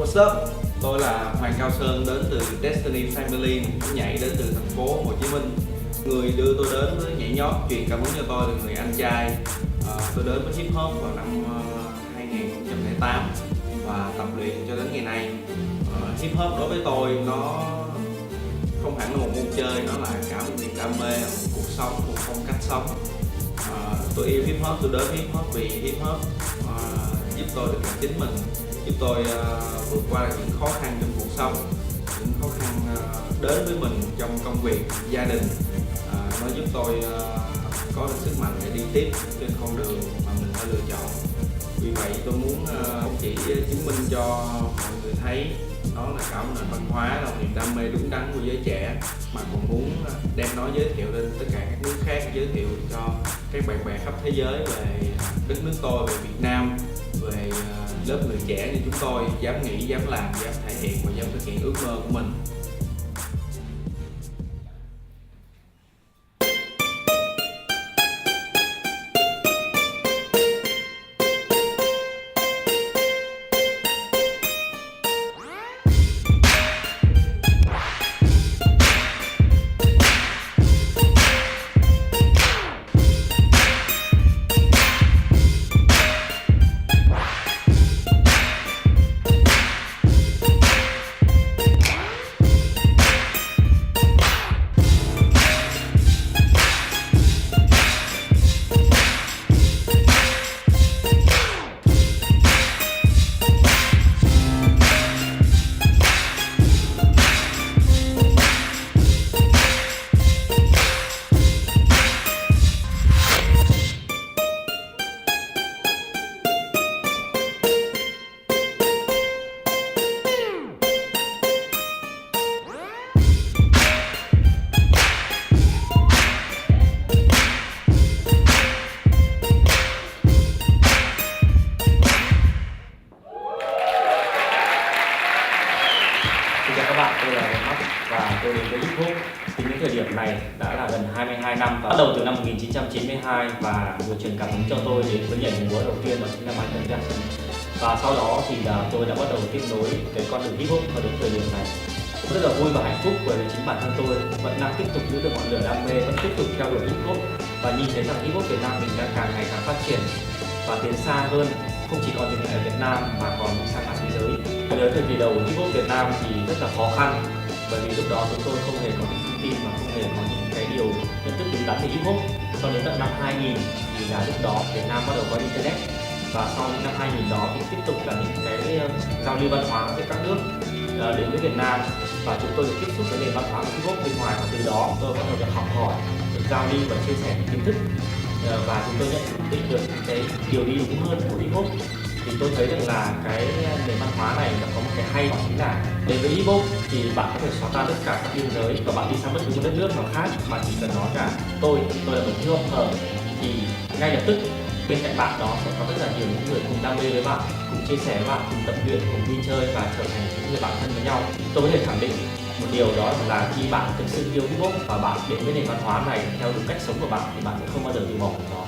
What's up? Tôi là Hoàng Cao Sơn đến từ Destiny Family, nhóm nhảy đến từ thành phố Hồ Chí Minh. Người đưa tôi đến với nhảy nhót, truyền cảm hứng cho tôi là người anh trai. Tôi đến với hip hop vào năm 2008 và tập luyện cho đến ngày nay. Hip hop đối với tôi nó không hẳn là một môn chơi, nó là cả một niềm đam mê, một cuộc sống, một phong cách sống. Tôi yêu hip hop, tôi đến với hip hop vì hip hop giúp tôi được là chính mình, giúp tôi vượt qua những khó khăn trong cuộc sống, những khó khăn đến với mình trong công việc, gia đình. Nó giúp tôi có được sức mạnh để đi tiếp trên con đường mà mình đã lựa chọn. Vì vậy tôi muốn không chỉ chứng minh cho mọi người thấy nó là cả một nền văn hóa, là một niềm đam mê đúng đắn của giới trẻ, mà còn muốn đem nó giới thiệu đến tất cả các nước khác, giới thiệu cho các bạn bè khắp thế giới về đất nước tôi, về Việt Nam, về lớp người trẻ như chúng tôi dám nghĩ, dám làm, dám thể hiện và dám thực hiện ước mơ của mình. Xin chào các bạn, tôi là Max và tôi đến với hip hop. Tính đến thời điểm này đã là gần 22 năm và bắt đầu từ năm 1992 và người truyền cảm hứng cho tôi đến với nhảy múa đầu tiên đó chính là Michael Jackson. Và sau đó thì tôi đã bắt đầu tiếp nối cái con đường hip hop vào đến thời điểm này. Tôi rất là vui và hạnh phúc bởi vì chính bản thân tôi vẫn đang tiếp tục giữ được ngọn lửa đam mê, vẫn tiếp tục theo đuổi hip hop và nhìn thấy rằng hip hop Việt Nam mình đang càng ngày càng phát triển và tiến xa hơn, không chỉ còn dừng lại ở Việt Nam mà còn sang cả thế giới. Tôi nhớ thời kỳ đầu hip hop Việt Nam thì rất là khó khăn bởi vì lúc đó chúng tôi không hề có những thông tin và không hề có những cái điều nhận thức đúng đắn về hip hop. Cho đến tận năm 2000 thì là lúc đó Việt Nam bắt đầu có internet và sau những năm 2000 đó thì tiếp tục là những cái giao lưu văn hóa với các nước đến với Việt Nam và chúng tôi được tiếp xúc với nền văn hóa của hip hop bên ngoài và từ đó tôi bắt đầu được học hỏi, được giao lưu và chia sẻ những kiến thức và chúng tôi nhận định được cái điều đi đúng hơn của hip hop. Thì tôi thấy rằng là cái nền văn hóa này nó có một cái hay, đó chính là đến với hip hop thì bạn có thể xóa tan tất cả các biên giới và bạn đi sang bất cứ một đất nước nào khác, bạn chỉ cần nói cả tôi là một hip hop thì ngay lập tức bên cạnh bạn đó sẽ có rất là nhiều những người cùng đam mê với bạn, cùng chia sẻ với bạn, cùng tập luyện, cùng đi chơi và trở thành những người bạn thân với nhau. Tôi có thể khẳng định một điều đó là khi bạn thực sự yêu hip hop và bạn đến với nền văn hóa này theo đúng cách sống của bạn thì bạn sẽ không bao giờ từ bỏ nó.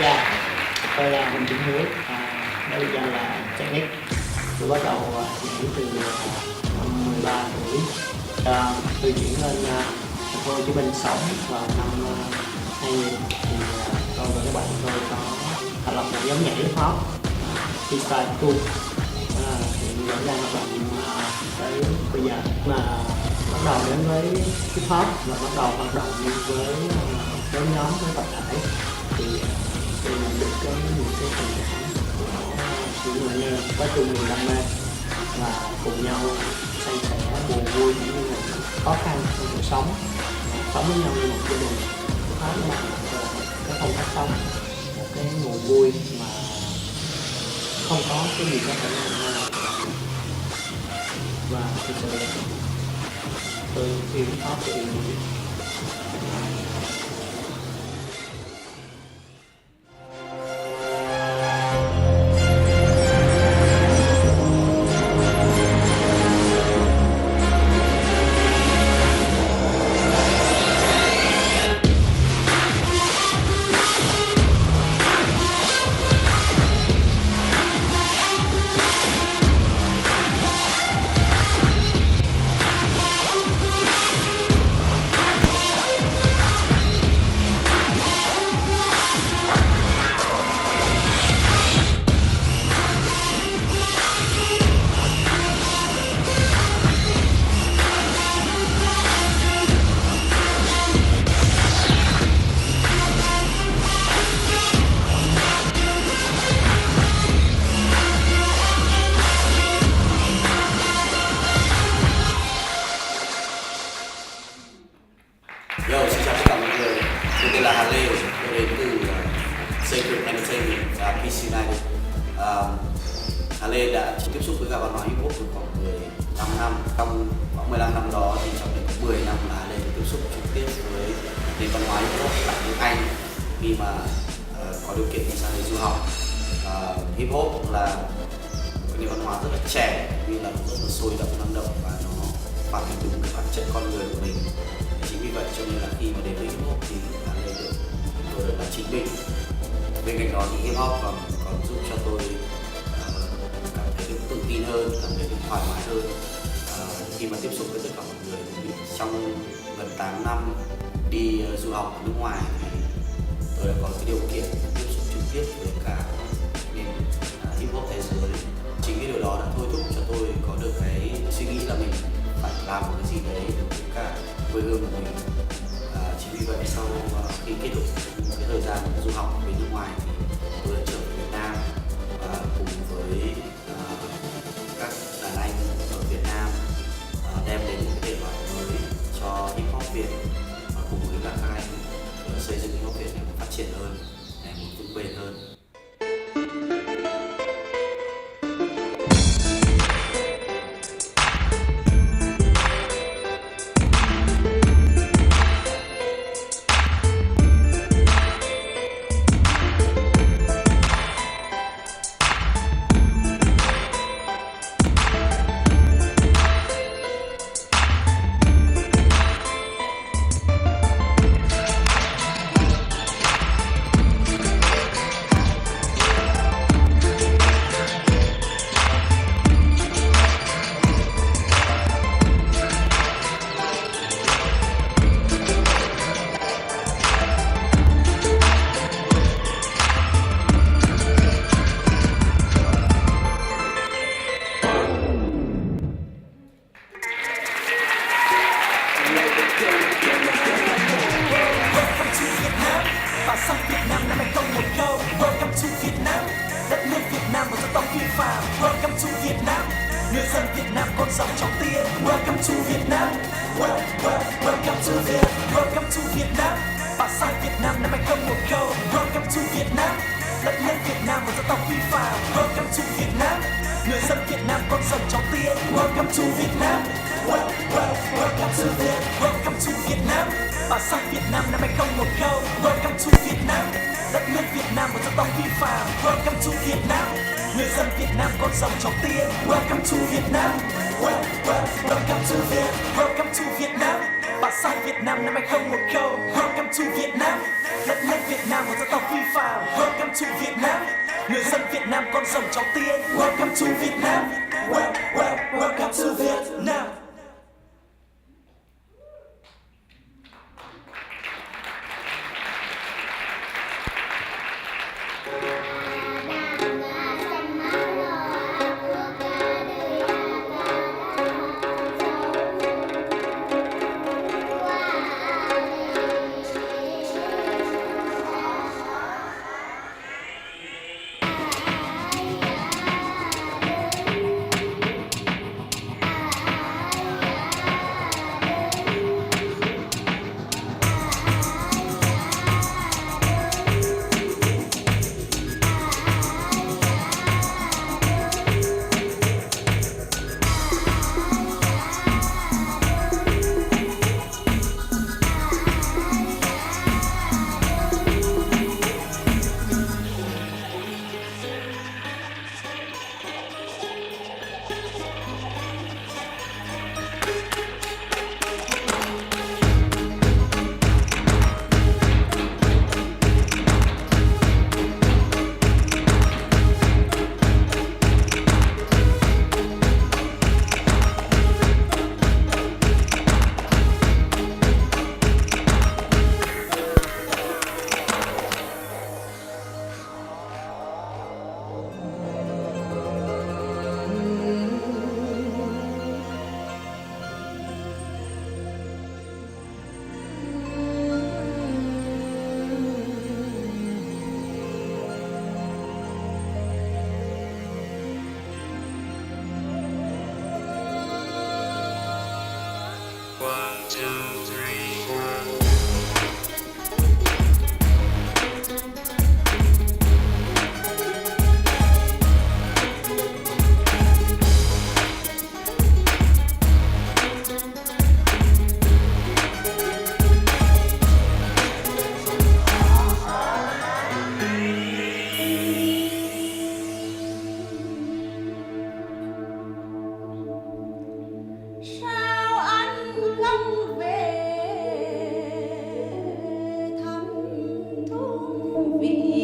Chào, tôi là Huỳnh Trung Hiếu, bây giờ là Technic. Tôi bắt đầu nhảy từ năm 13 tuổi. Tôi chuyển lên thành phố Hồ Chí Minh sống vào năm 2000 thì tôi và các bạn tôi có thành lập một nhóm nhảy hip hop freestyle school. Hiện vẫn đang hoạt động tới bây giờ. Mà bắt đầu đến với hip hop và bắt đầu hoạt động với nhóm với tập thể thì được có nhiều cái tình cảm của những người anh em có chung niềm đam mê và cùng nhau san sẻ buồn vui cũng như là những khó khăn trong cuộc sống, sống với nhau như một gia đình. Đó là cái phong cách sống, một cái nguồn vui mà không có cái gì có thể làm nào. Và thực sự tôi yêu hip hop tôi yêu music. Yo, xin chào tất cả mọi người. Tôi tên là Hà Lê, tôi đến từ Sacred Entertainment và PC United. Hà Lê đã tiếp xúc với cả văn hóa hip hop được khoảng 15 năm. Trong khoảng 15 năm đó thì trong đến 10 năm là Hà Lê tiếp xúc trực tiếp với nền văn hóa hip hop tại nước Anh khi mà có điều kiện đi sang đây du học. Hip hop là một nền văn hóa rất là trẻ, vì là rất là sôi động, năng động và nó phản ánh đúng cái bản chất con người của mình. Chính vì vậy cho nên là khi mà đến với hip hop thì Hà Lê tôi được là chính mình. Bên cạnh đó thì hip hop còn giúp cho tôi cảm thấy được tự tin hơn, cảm thấy được thoải mái hơn khi mà tiếp xúc với tất cả mọi người. Trong gần 8 năm đi du học ở nước ngoài thì tôi đã có cái điều kiện tiếp xúc trực tiếp với cả nền hip hop thế giới. Chính cái điều đó đã thôi thúc cho tôi có được cái suy nghĩ là mình phải làm một cái gì đấy với cả quê hương của mình. Chính vì vậy sau khi kết thúc cái thời gian du học về nước ngoài thì tôi đã trở về Việt Nam và cùng với các đàn anh ở Việt Nam đem đến một cái thể loại mới cho hip hop Việt và cùng với các anh xây dựng hip hop Việt ngày một phát triển hơn, ngày một vững bền hơn. Và sang Việt Nam năm 2010. Welcome to Việt Nam, đất nước Việt Nam và dân tộc phi phàm. Welcome to Việt Nam, người dân Việt Nam con dòng trong tiên. Welcome to Việt Nam, welcome to Việt. Welcome to Việt Nam, và sang Việt Nam năm 2010. Welcome to Việt Nam, đất nước Việt Nam và dân tộc phi phàm. Welcome to Việt Nam, người dân Việt Nam con dòng trong tiên. Welcome to Việt Nam, welcome to Việt. Welcome to Việt Nam, và sang Việt Nam năm 2010. Welcome to Việt Nam, đất nước Việt Nam và dân tộc phi phàm. Welcome to Việt Nam, người dân Việt Nam con dòng trong tiên. Welcome to Việt Nam, welcome to Việt. Welcome to Việt Nam, và sang Việt Nam năm 2010. Welcome to Việt Nam, đất nước Việt Nam và dân tộc phi phàm. Welcome to Việt Nam, người dân Việt Nam con dòng trong tiên. Welcome to Việt Nam, welcome to Việt Nam. sao anh không về thăm thú vị.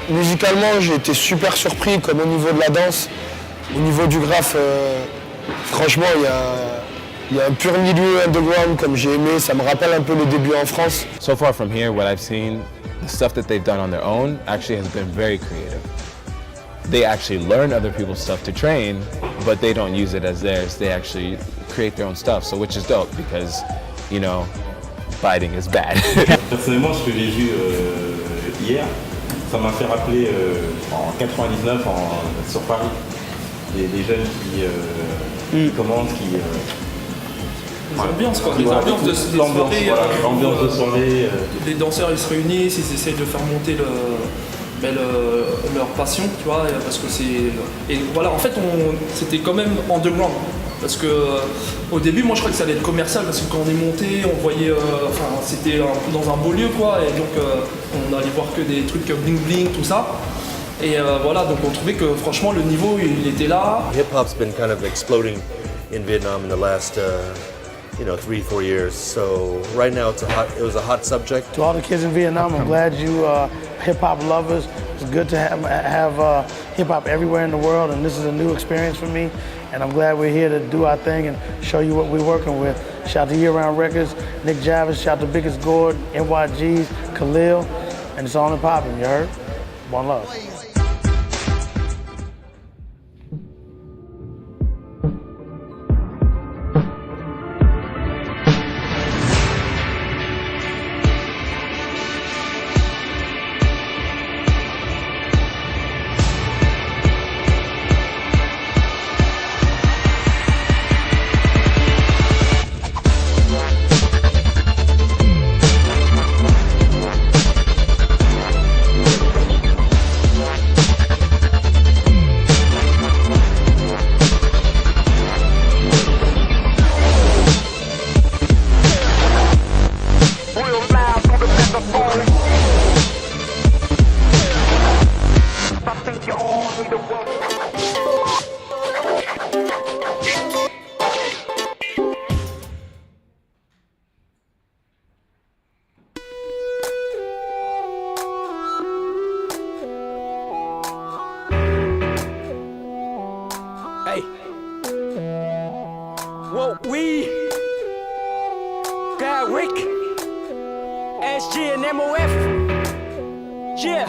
Musicalement, j'ai été super surpris, comme au niveau de la danse, au niveau du graphe. Franchement, il y a un pur milieu underground comme j'ai aimé. Ça me rappelle un peu les débuts en France. So far from here, what I've seen, the stuff that they've done on their own actually has been very creative. They actually learn other people's stuff to train, but they don't use it as theirs. They actually create their own stuff, so which is dope because, you know, biting is bad. Personnellement, ce que j'ai vu hier, ça m'a fait rappeler en 99 sur Paris, des jeunes qui commencent, Les ambiances quoi, les ambiances de soirée. L'ambiance de soirée. Les danseurs ils se réunissent, ils essayent de faire monter leur passion, tu vois, parce que c'est... Et voilà, en fait, c'était quand même underground. Parce que au début, moi je crois que ça allait être commercial, parce que quand on est monté, on voyait... c'était dans un beau lieu, quoi, et donc on allait voir que des trucs bling bling, tout ça. Et voilà, donc on trouvait que franchement le niveau, il était là. Hip-hop's been kind of exploding in Vietnam in the last 3-4 years. So right now it was a hot subject. To all the kids in Vietnam, I'm glad you hip-hop lovers. It's good to have hip-hop everywhere in the world, and this is a new experience for me. And I'm glad we're here to do our thing and show you what we're working with. Shout out to Year Round Records, Nick Jarvis, shout out to Biggest Gord, NYG's, Khalil, and it's on and popping, you heard? One love. Hey. What we got Rick, SG and MOF. Yeah.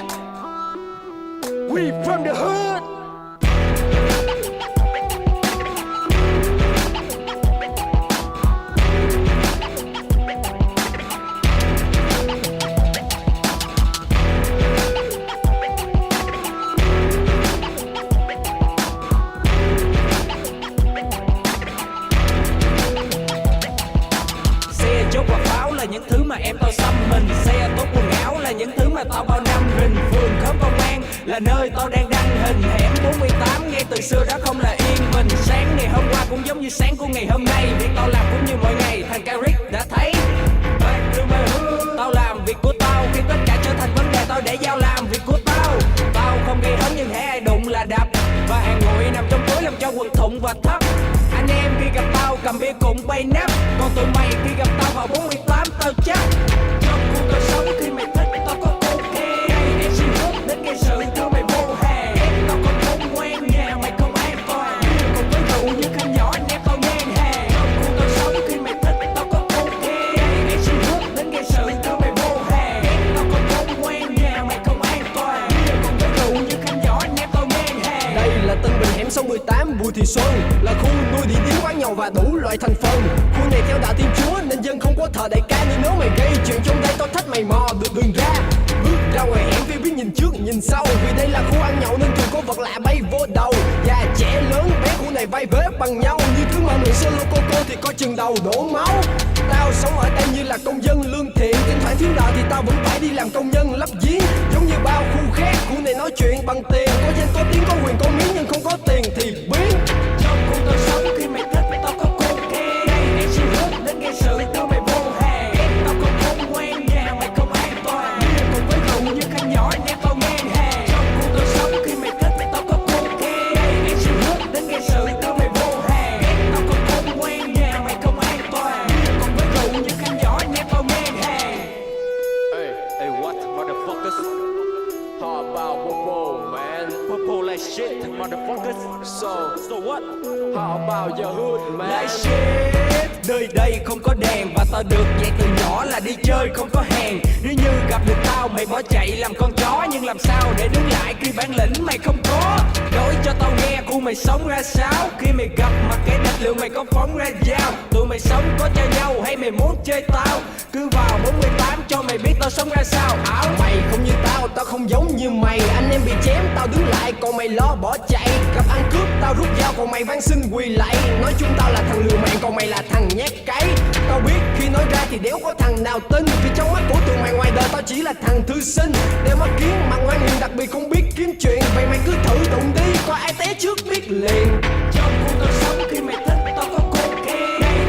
We from the hood. Những thứ mà em tao xăm mình, xe tốt quần áo là những thứ mà tao bao năm rình. Phường khóm công an là nơi tao đang đăng hình. Hẻm 48 ngay từ xưa đó không là yên bình. Sáng ngày hôm qua cũng giống như sáng của ngày hôm nay. Việc tao làm cũng như mọi ngày, thằng Rick đã thấy. Tao làm việc của tao, khi tất cả trở thành vấn đề tao để giao làm việc của tao. Tao không gây hấn nhưng hễ ai đụng là đập. Và hàng nguội nằm trong túi làm cho quần thụng và thấp. Anh em khi gặp tao cầm bia cũng bay nắp. Còn tụi mày khi gặp tao vào 48 tao chắc. Trong cuộc tao sống khi mày thích tao có ok. Em xin hút đến gây sự đưa mày vô hè. Tao có không ngoan nhà mày không an toàn. Còn với rượu như khăn nhỏ anh em tao ngang hàng. Trong cuộc tao sống khi mày thích tao có ok. Em xin hút đến gây sự đưa mày vô hè. Tao có không ngoan nhà mày không an toàn. Còn với rượu như khăn nhỏ anh em tao ngang hàng. Đây là Tân Bình hẻm 68 Bùi Thị Xuân, là khu nuôi địa điếm quán nhậu và đủ loại thành phần. Khu này theo đạo Thiên Chúa nên dân không có thờ đại ca. Nhưng nếu mày gây chuyện trong đây tao thách mày mò được đường ra. Bước ra ngoài hẻm phải biết nhìn trước nhìn sau, vì đây là khu ăn nhậu nên thường có vật lạ bay vô đầu. Già trẻ lớn bé khu này vai vế bằng nhau. Như thứ mà người solo coco thì coi chừng đầu đổ máu. Tao sống ở đây như là công dân lương thiện. Thỉnh thoảng thiếu nợ thì tao vẫn phải đi làm công nhân lắp giếng. Giống như bao khu khác, khu này nói chuyện bằng tiền. Có danh có tiếng có quyền có miếng nhưng không có tiền thì biến. Trong cuộc tao sống khi mày thích tao có ok. Em xin hút đến gây sự đưa mày vô hè. Tao có không ngoan nhà mày không an toàn. Còn với rượu như khăn nhỏ anh em tao ngang hàng. Trong cuộc tao sống khi mày thích tao có ok. Em xin hút đến gây sự đưa mày vô hè. Tao có không ngoan nhà mày không an toàn. Còn với rượu như khăn nhỏ anh em tao ngang hàng. Hey, hey, what, motherfuckers? How about Popo, man? Popo like shit, motherfuckers. So what? How about your hood, man? Like shit. Nơi đây không có đèn và tao được dạy từ nhỏ là đi chơi không có hẹn. Nếu như gặp được tao mày bỏ chạy làm con chó, nhưng làm sao để đứng lại khi bản lĩnh mày không có. Nói cho tao nghe khu mày sống ra sao. Khi mày gặp mặt kẻ địch liệu mày có phóng ra dao. Tụi mày sống có cho nhau hay mày muốn chơi tao. Cứ vào 48 cho mày biết tao sống ra sao. Áo mày không như tao, tao không giống như mày. Anh em bị chém tao đứng lại còn mày lo bỏ chạy. Gặp ăn cướp tao rút dao còn mày van xin quỳ lại. Nói chung tao là thằng lừa mạng còn mày là thằng nhát cái. Tao biết khi nói ra thì đéo có thằng nào tin. Vì trong mắt của tụi mày ngoài đời tao chỉ là thằng thư sinh. Đeo mắt kiến mặt ngoan hiền đặc biệt không biết kiếm chuyện. Vậy mày cứ thử đụng đi coi ai té trước biết liền. Trong cuộc tao sống khi mày thích tao có ok.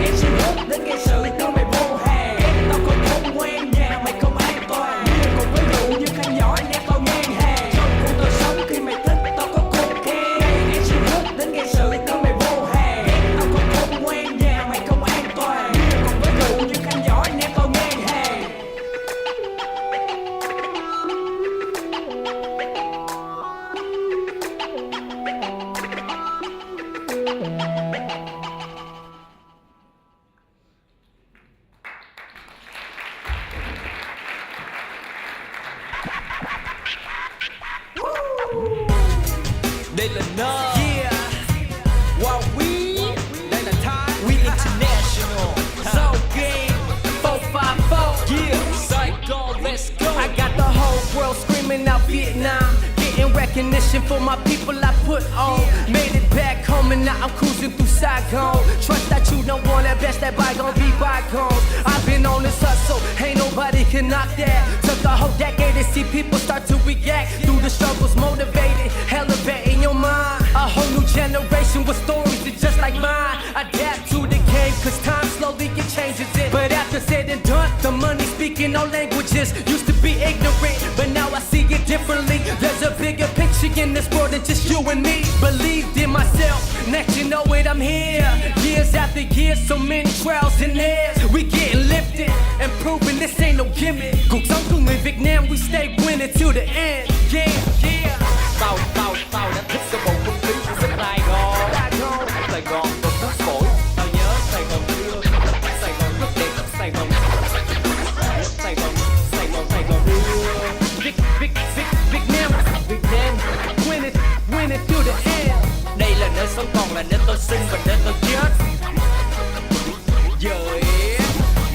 Em xin hút đến gây sự đưa mày vô hè. Tao có không ngoan nhà mày không an toàn. Còn với rượu như khăn nhỏ anh em tao ngang hàng. Trong cuộc tao sống khi mày thích tao có ok. Em xin hút đến gây sự đưa mày vô hè. Tao có không ngoan nhà mày không an toàn. Còn với rượu như khăn nhỏ anh em tao ngang hàng. Đây là nơi, yeah. Wow, đây là time, we international. So game 454, yeah. Psycho, let's go. I got the whole world screaming out Vietnam. Getting recognition for my people I put on. Made it back home and now I'm cruising through Saigon. Trust that you don't want that best, that bygone be bygones. I've been on this hustle, ain't nobody can knock that. Took a whole decade to see people start to react. Through the struggles motivated, elevating your mind. A whole new generation with stories that just like mine. Adapt to the game cause time slowly it changes it. But after said and done, the money speaking all languages. Used to be ignorant, but now I see it differently. There's a bigger picture in this world than just you and me. Believed in myself, next you know it, I'm here. Years after years, so many trials and errors. We getting lifted and proving this ain't no gimmick. Cuộc sống của người Việt Nam, we stay winning till the end. Yeah, yeah. Tao đã thích cái bầu không khí của Sài Gòn. sinh và để tao chết. Yeah.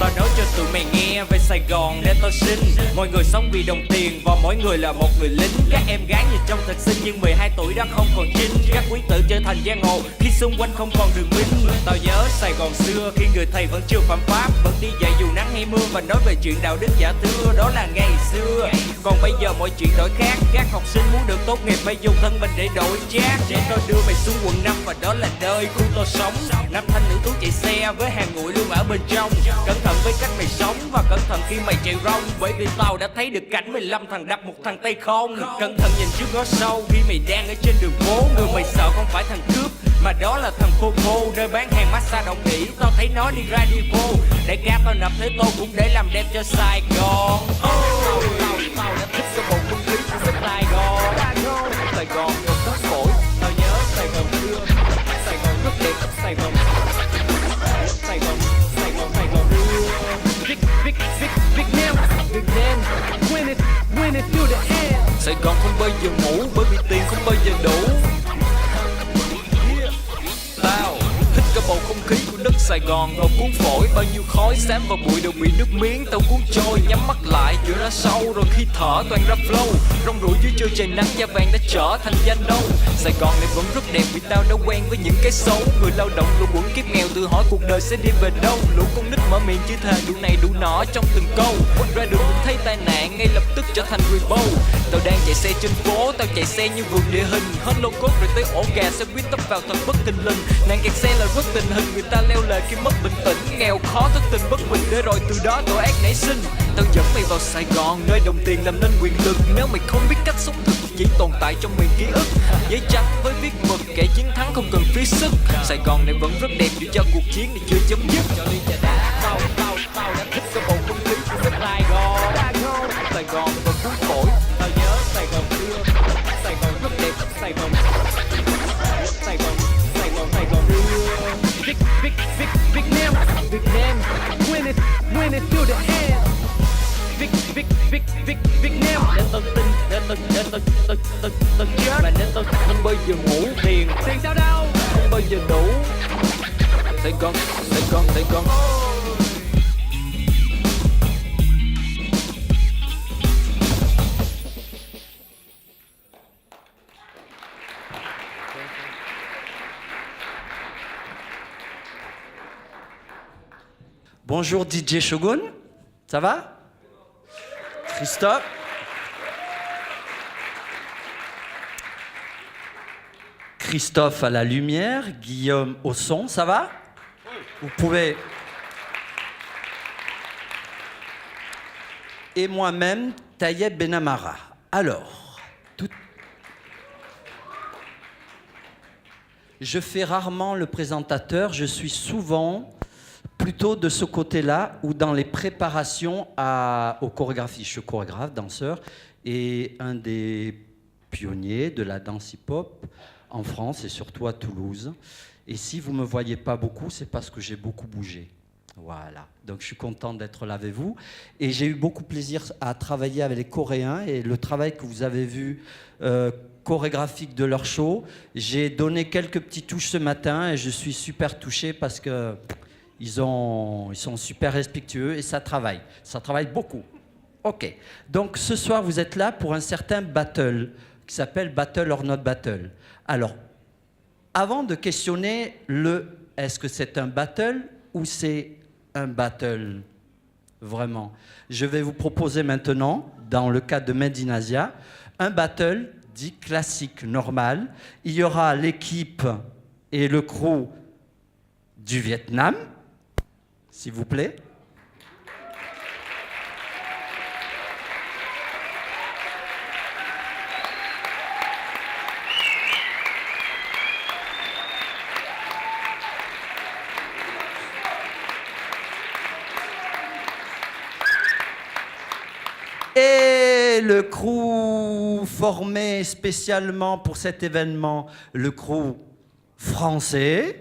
Tao nói cho tụi mày nghe về Sài Gòn để tao sinh. Mọi người sống vì đồng tiền và mỗi người là một người lính. Các em gái nhìn trông thật xinh nhưng 12 tuổi đã không còn chinh. Các quý tử trở thành giang hồ khi xung quanh không còn đường binh. Tao nhớ Sài Gòn xưa khi người thầy vẫn chưa phạm pháp, vẫn đi dạy dù nắng hay mưa và nói về chuyện đạo đức giả thưa. Đó là ngày xưa. Còn bây giờ mọi chuyện đổi khác. Các học sinh muốn được tốt nghiệp phải dùng thân mình để đổi chác. Để tôi đưa mày xuống quận 5 và đó là nơi khu tôi sống. Nam thanh nữ tú chạy xe với hàng nguội luôn ở bên trong. Cẩn thận với cách mày sống và cẩn thận khi mày chạy rong. Bởi vì tao đã thấy được cảnh 15 thằng đập một thằng tay không. Cẩn thận nhìn trước ngó sau khi mày đang ở trên đường phố. Người mày sợ không phải thằng cướp mà đó là thằng khô khô nơi bán hàng massage đồng ỷ. Tao thấy nó đi ra đi vô để cá tao nập thế tô cũng để làm đẹp cho Sài Gòn. Tao đã thích cái bầu không khí của Sài Gòn. Sài Gòn một đất phổi. Tao nhớ Sài Gòn xưa. Sài Gòn rất đẹp. Sài Gòn Sài Gòn Sài Gòn Sài Gòn đưa Việt Nam win it till the end. Sài Gòn không bao giờ ngủ bởi vì tiền không bao giờ đủ. Tao thích cái bầu không khí của đất Sài Gòn ngọt cuốn phổi. Bao nhiêu khói xám và bụi đều bị nước miếng tao cuốn trôi. Nhắm mắt lại giữa lá sâu rồi khi thở toàn ra flow. Rong ruổi dưới trưa trời nắng da vàng đã trở thành danh đâu. Sài Gòn này vẫn rất đẹp vì tao đã quen với những cái xấu. Người lao động luôn quẩn kiếp nghèo tự hỏi cuộc đời sẽ đi về đâu. Lũ con nít mở miệng chỉ thề đủ này đủ nọ trong từng câu. Ra đường cũng thấy tai nạn ngay lập tức trở thành rainbow. Tao đang chạy xe trên phố, tao chạy xe như vườn địa hình. Hết lô cốt rồi tới ổ gà xe buýt tấp vào thật bất thình lình. Nạn kẹt xe là rất tình hình, người ta leo lề khi mất bình tĩnh. Nghèo khó thất tình bất bình để rồi từ đó tội ác nảy sinh. Tao dẫn mày vào Sài Gòn nơi đồng tiền làm nên quyền lực. Nếu mày không biết cách sống thực chỉ tồn tại trong miền ký ức. Giấy trắng với viết mực kẻ chiến thắng không cần phí sức. Sài Gòn này vẫn rất đẹp dù cho cuộc chiến này chưa chấm dứt. Tao đã thích cái bầu không khí của Sài Gòn. Sài Gòn vẫn cuốn phổi. Tao nhớ Sài Gòn xưa. Sài Gòn rất đẹp. Sài Gòn Sài Gòn Sài Gòn Sài Gòn đưa Việt Nam win it till the end. Việt Nam để tao tin, để tao chết và để tao không bao giờ ngủ. Tiền sao đâu không bao giờ đủ. Sài Gòn Sài Gòn Sài Gòn. Bonjour DJ Shogun, ça va? Christophe? Christophe à la lumière, Guillaume au son, ça va? Vous pouvez... Et moi-même, Tayeb Benamara. Alors, je fais rarement le présentateur, je suis souvent... plutôt de ce côté-là, ou dans les préparations aux chorégraphies. Je suis chorégraphe, danseur, et un des pionniers de la danse hip-hop en France, et surtout à Toulouse. Et si vous ne me voyez pas beaucoup, c'est parce que j'ai beaucoup bougé. Voilà, donc je suis content d'être là avec vous. Et j'ai eu beaucoup de plaisir à travailler avec les Coréens, et le travail que vous avez vu chorégraphique de leur show, j'ai donné quelques petites touches ce matin, et je suis super touché parce que... Ils sont super respectueux et ça travaille beaucoup. Ok, donc ce soir vous êtes là pour un certain battle qui s'appelle Battle or Not Battle. Alors, avant de questionner est-ce que c'est un battle ou c'est un battle vraiment, je vais vous proposer maintenant, dans le cas de Made in Asia, un battle dit classique, normal. Il y aura l'équipe et le crew du Vietnam, s'il vous plaît. Et le crew formé spécialement pour cet événement, le crew français.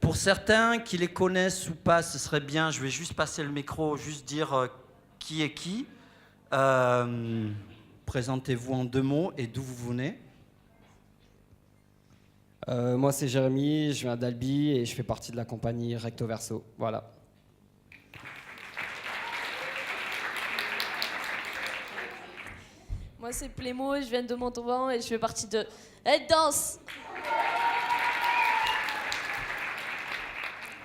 Pour certains qui les connaissent ou pas, ce serait bien, je vais juste passer le micro, juste dire qui est qui. Présentez-vous en 2 mots et d'où vous venez. Moi, c'est Jérémy, je viens d'Albi et je fais partie de la compagnie Recto Verso. Voilà. Moi, c'est Plémo, je viens de Montauban et je fais partie de Head Dance.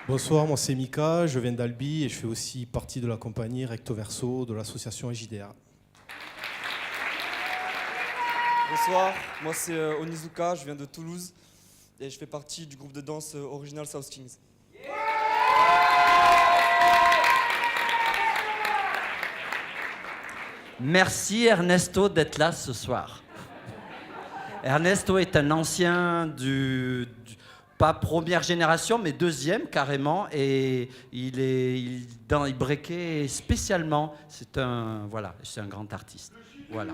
Bonsoir, moi c'est Mika, je viens d'Albi et je fais aussi partie de la compagnie Recto Verso de l'association JDA. Bonsoir, moi c'est Onizuka, je viens de Toulouse et je fais partie du groupe de danse Original South Kings. Merci Ernesto d'être là ce soir. Ernesto est un ancien pas première génération, mais 2e carrément, et il breakait spécialement. C'est un grand artiste. Voilà.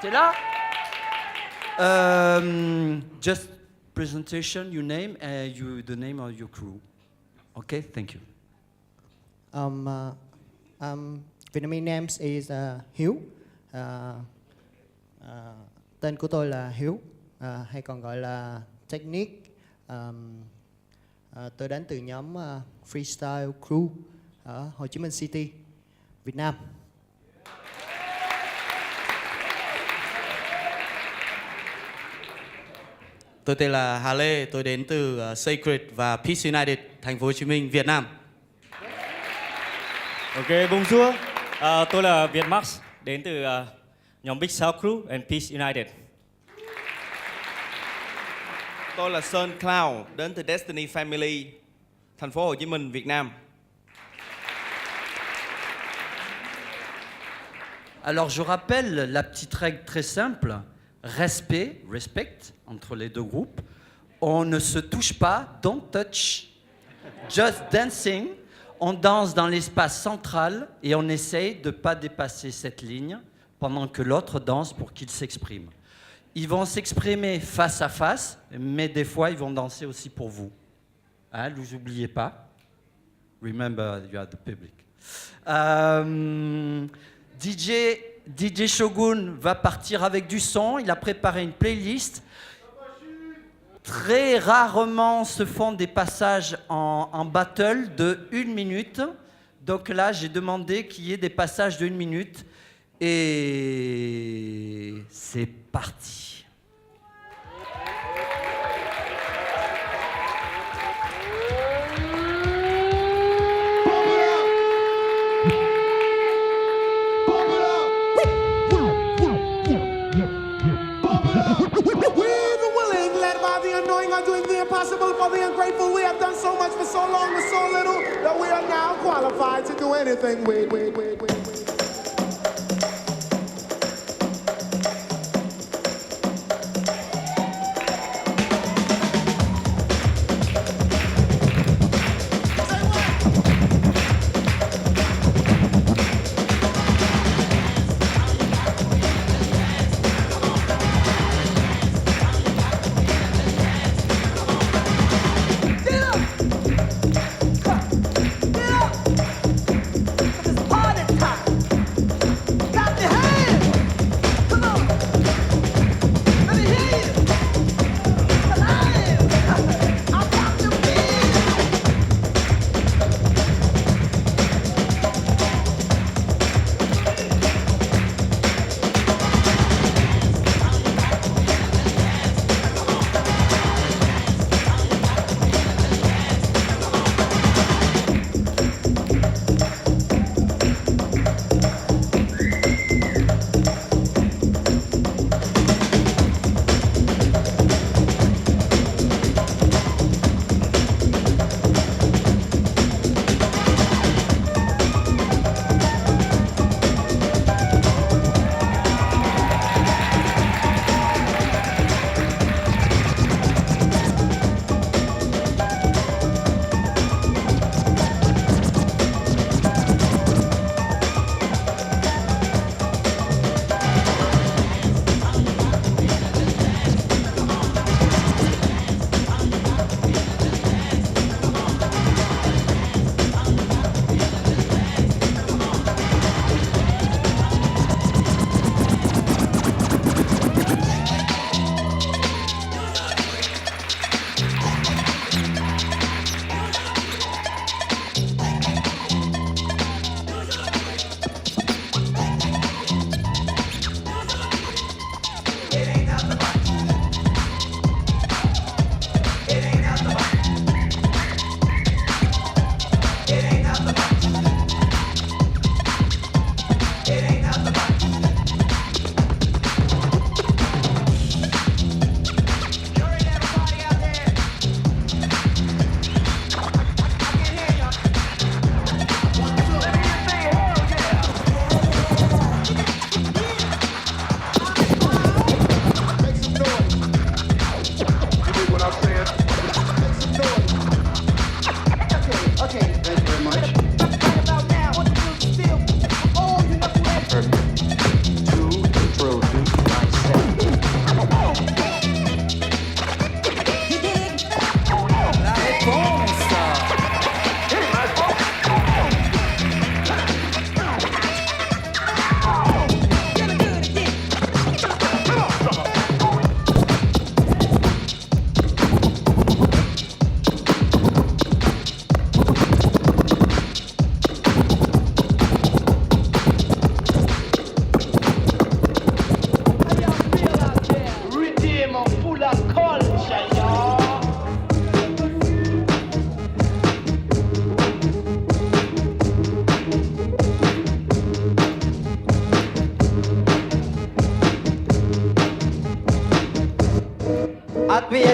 T'es là? Just presentation, your name and the name of your crew. Okay, thank you. Vietnamese name is Hiếu. Tên của tôi là Hiếu, hay còn gọi là Technique. Tôi đến từ nhóm Freestyle Crew ở Hồ Chí Minh City, Việt Nam. Tôi tên là Hà Lê, tôi đến từ Sacred và Peace United, thành phố Hồ Chí Minh, Việt Nam. Ok, bonjour. Tôi là Việt Max, đến từ nhóm Big South Crew and Peace United. Tôi là Sơn Cloud, đến từ Destiny Family, thành phố Hồ Chí Minh, Việt Nam. Alors je rappelle la petite règle très simple, respect entre les 2 groupes. On ne se touche pas, don't touch. Just dancing. On danse dans l'espace central et on essaye de ne pas dépasser cette ligne pendant que l'autre danse pour qu'il s'exprime. Ils vont s'exprimer face à face, mais des fois, ils vont danser aussi pour vous. Hein, ne vous oubliez pas. Remember, you are the public. DJ Shogun va partir avec du son. Il a préparé une playlist. Très rarement se font des passages en battle de 1 minute. Donc là, j'ai demandé qu'il y ait des passages de 1 minute. Et c'est parti. Doing the impossible for the ungrateful. We have done so much for so long with so little that we are now qualified to do anything.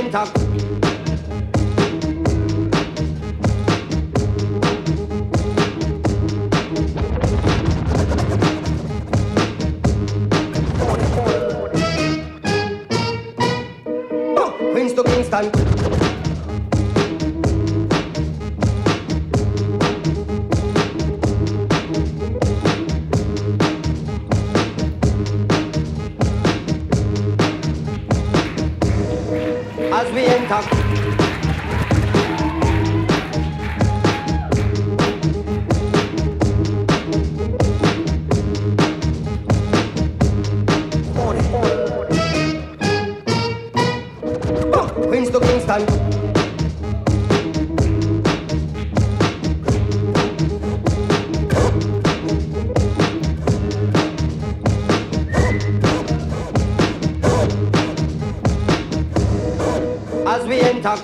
enter. Queens to Kingston. As we enter. Queens to Kingston. As we enter.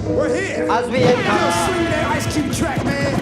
We're here. As we enter. Yo, swing that Ice Cube track, man.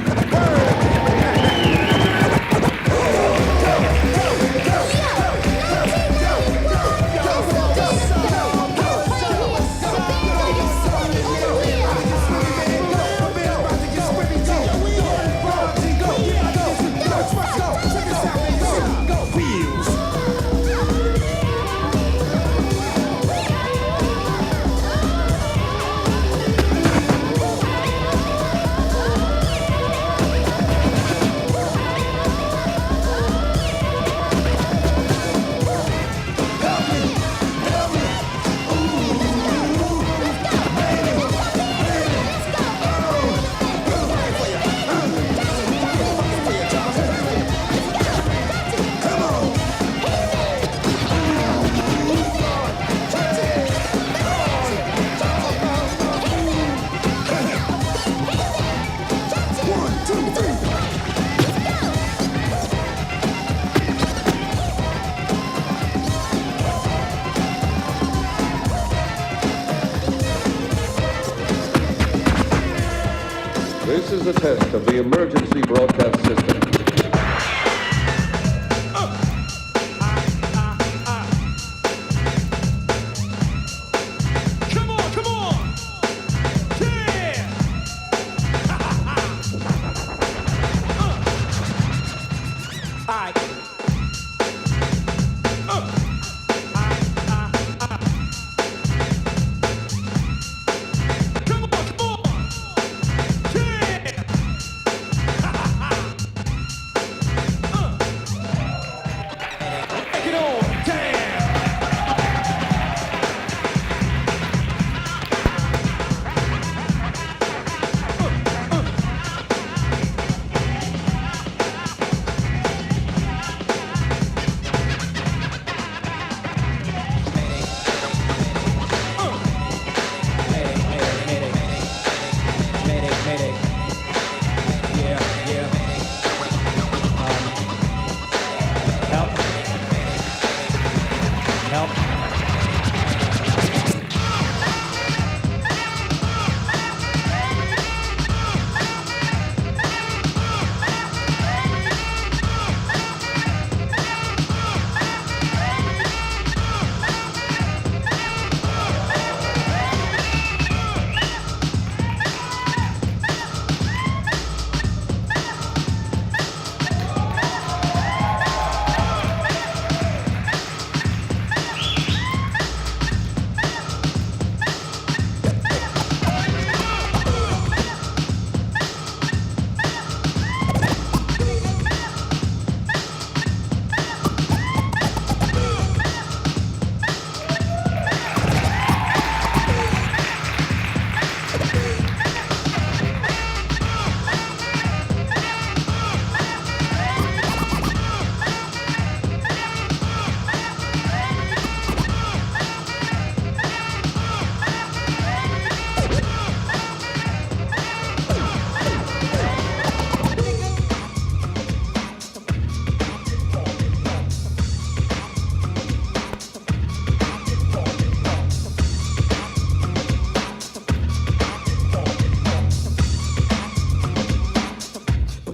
This is a test of the emergency broadcast system.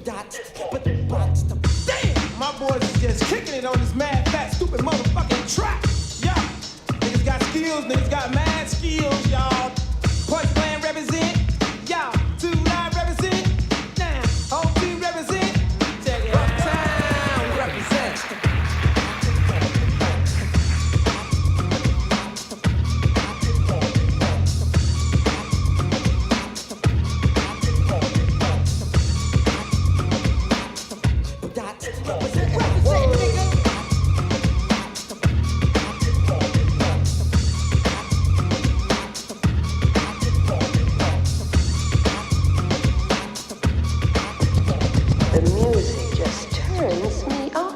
Damn, my boys is just kicking it on this mad, fat, stupid motherfucking track. Yeah, niggas got skills, niggas got mad skills, y'all. Punch Plan represent, y'all. 2 Live represent, now whole team represent. Check it out, Uptown represent. The music just turns me on.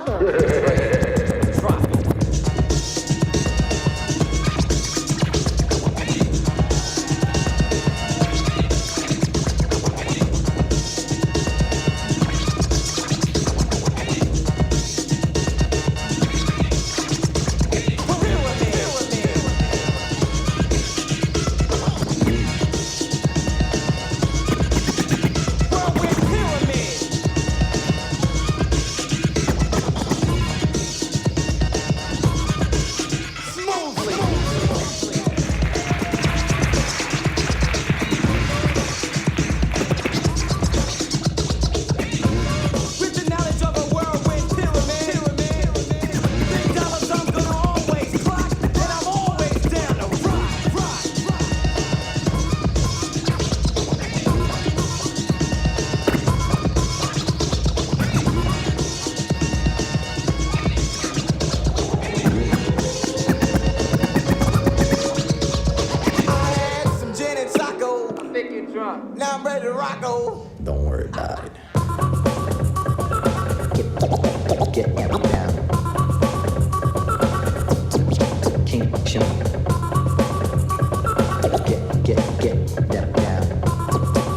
With the knowledge of a whirlwind pyramid, big dollars I'm gonna always clock, and I'm always down to rock. I had some gin and taco. I think you're drunk. Now I'm ready to rock-o. Don't worry about it. Get down. King, shimmy. Get down.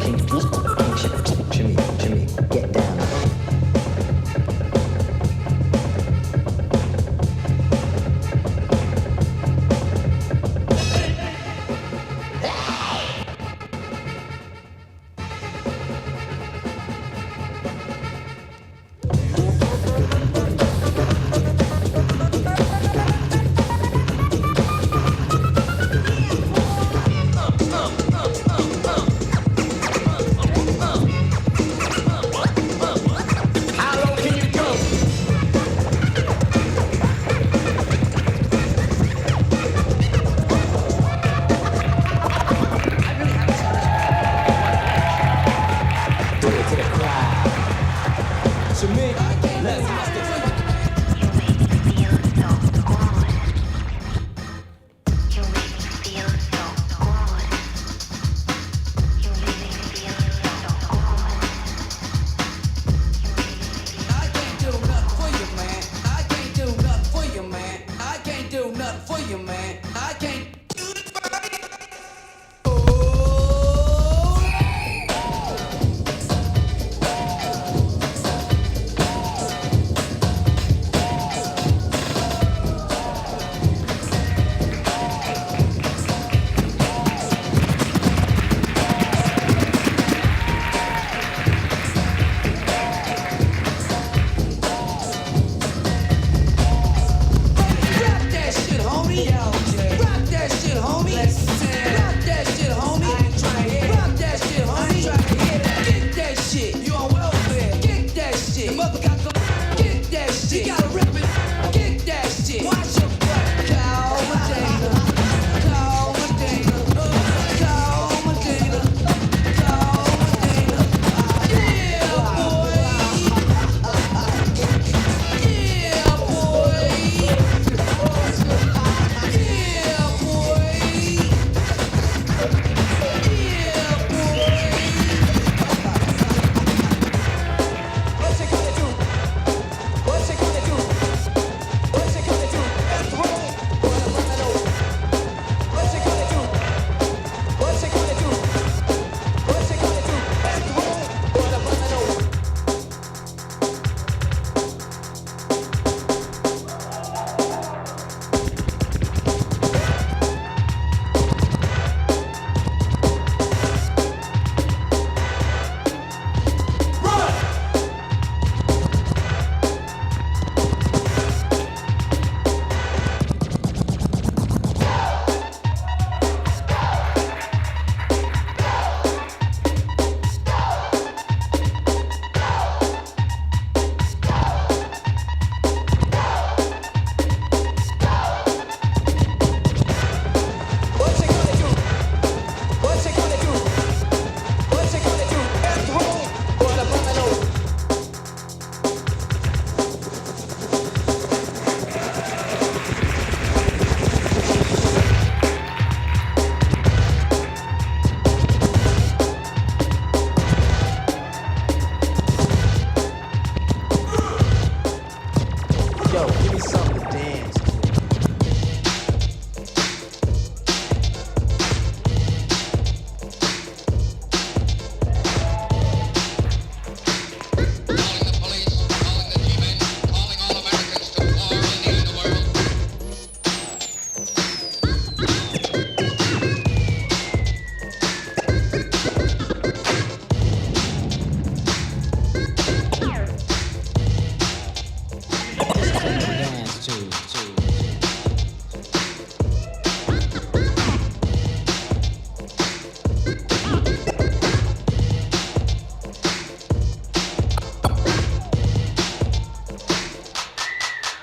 King, shimmy, get down. How low can you go? Do it to the crowd. To me, let's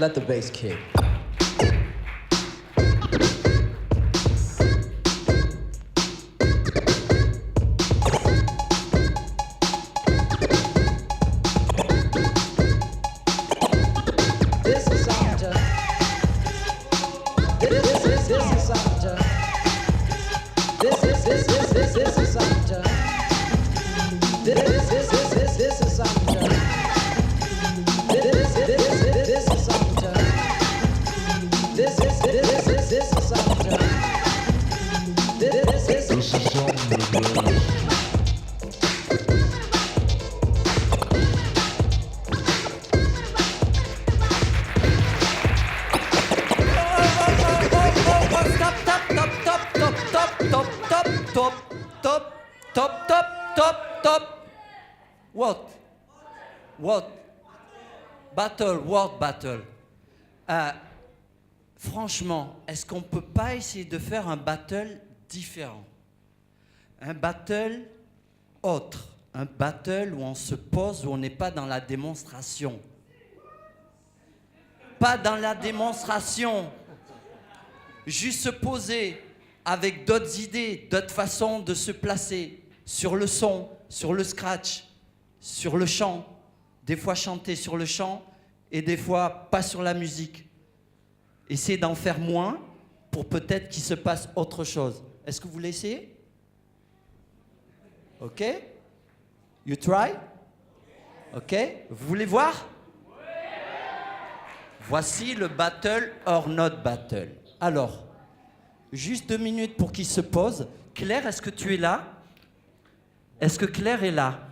Let the bass kick. This is Sanja. This is Sanja. This is Sanja. This is Sanja. This is Sanja. This is Sanja. This is Sanja. Top. What? Battle, word battle. Franchement, est-ce qu'on peut pas essayer de faire un battle différent? Un battle autre. Un battle où on se pose, où on n'est pas dans la démonstration. Pas dans la démonstration. Juste se poser avec d'autres idées, d'autres façons de se placer sur le son, sur le scratch, sur le chant. Des fois chanter sur le chant et des fois pas sur la musique. Essayez d'en faire moins pour peut-être qu'il se passe autre chose. Est-ce que vous voulez essayer? Ok? You try? Ok? Vous voulez voir? Voici le battle or not battle. Alors, juste 2 minutes pour qu'il se pose. Claire, est-ce que tu es là? Est-ce que Claire est là?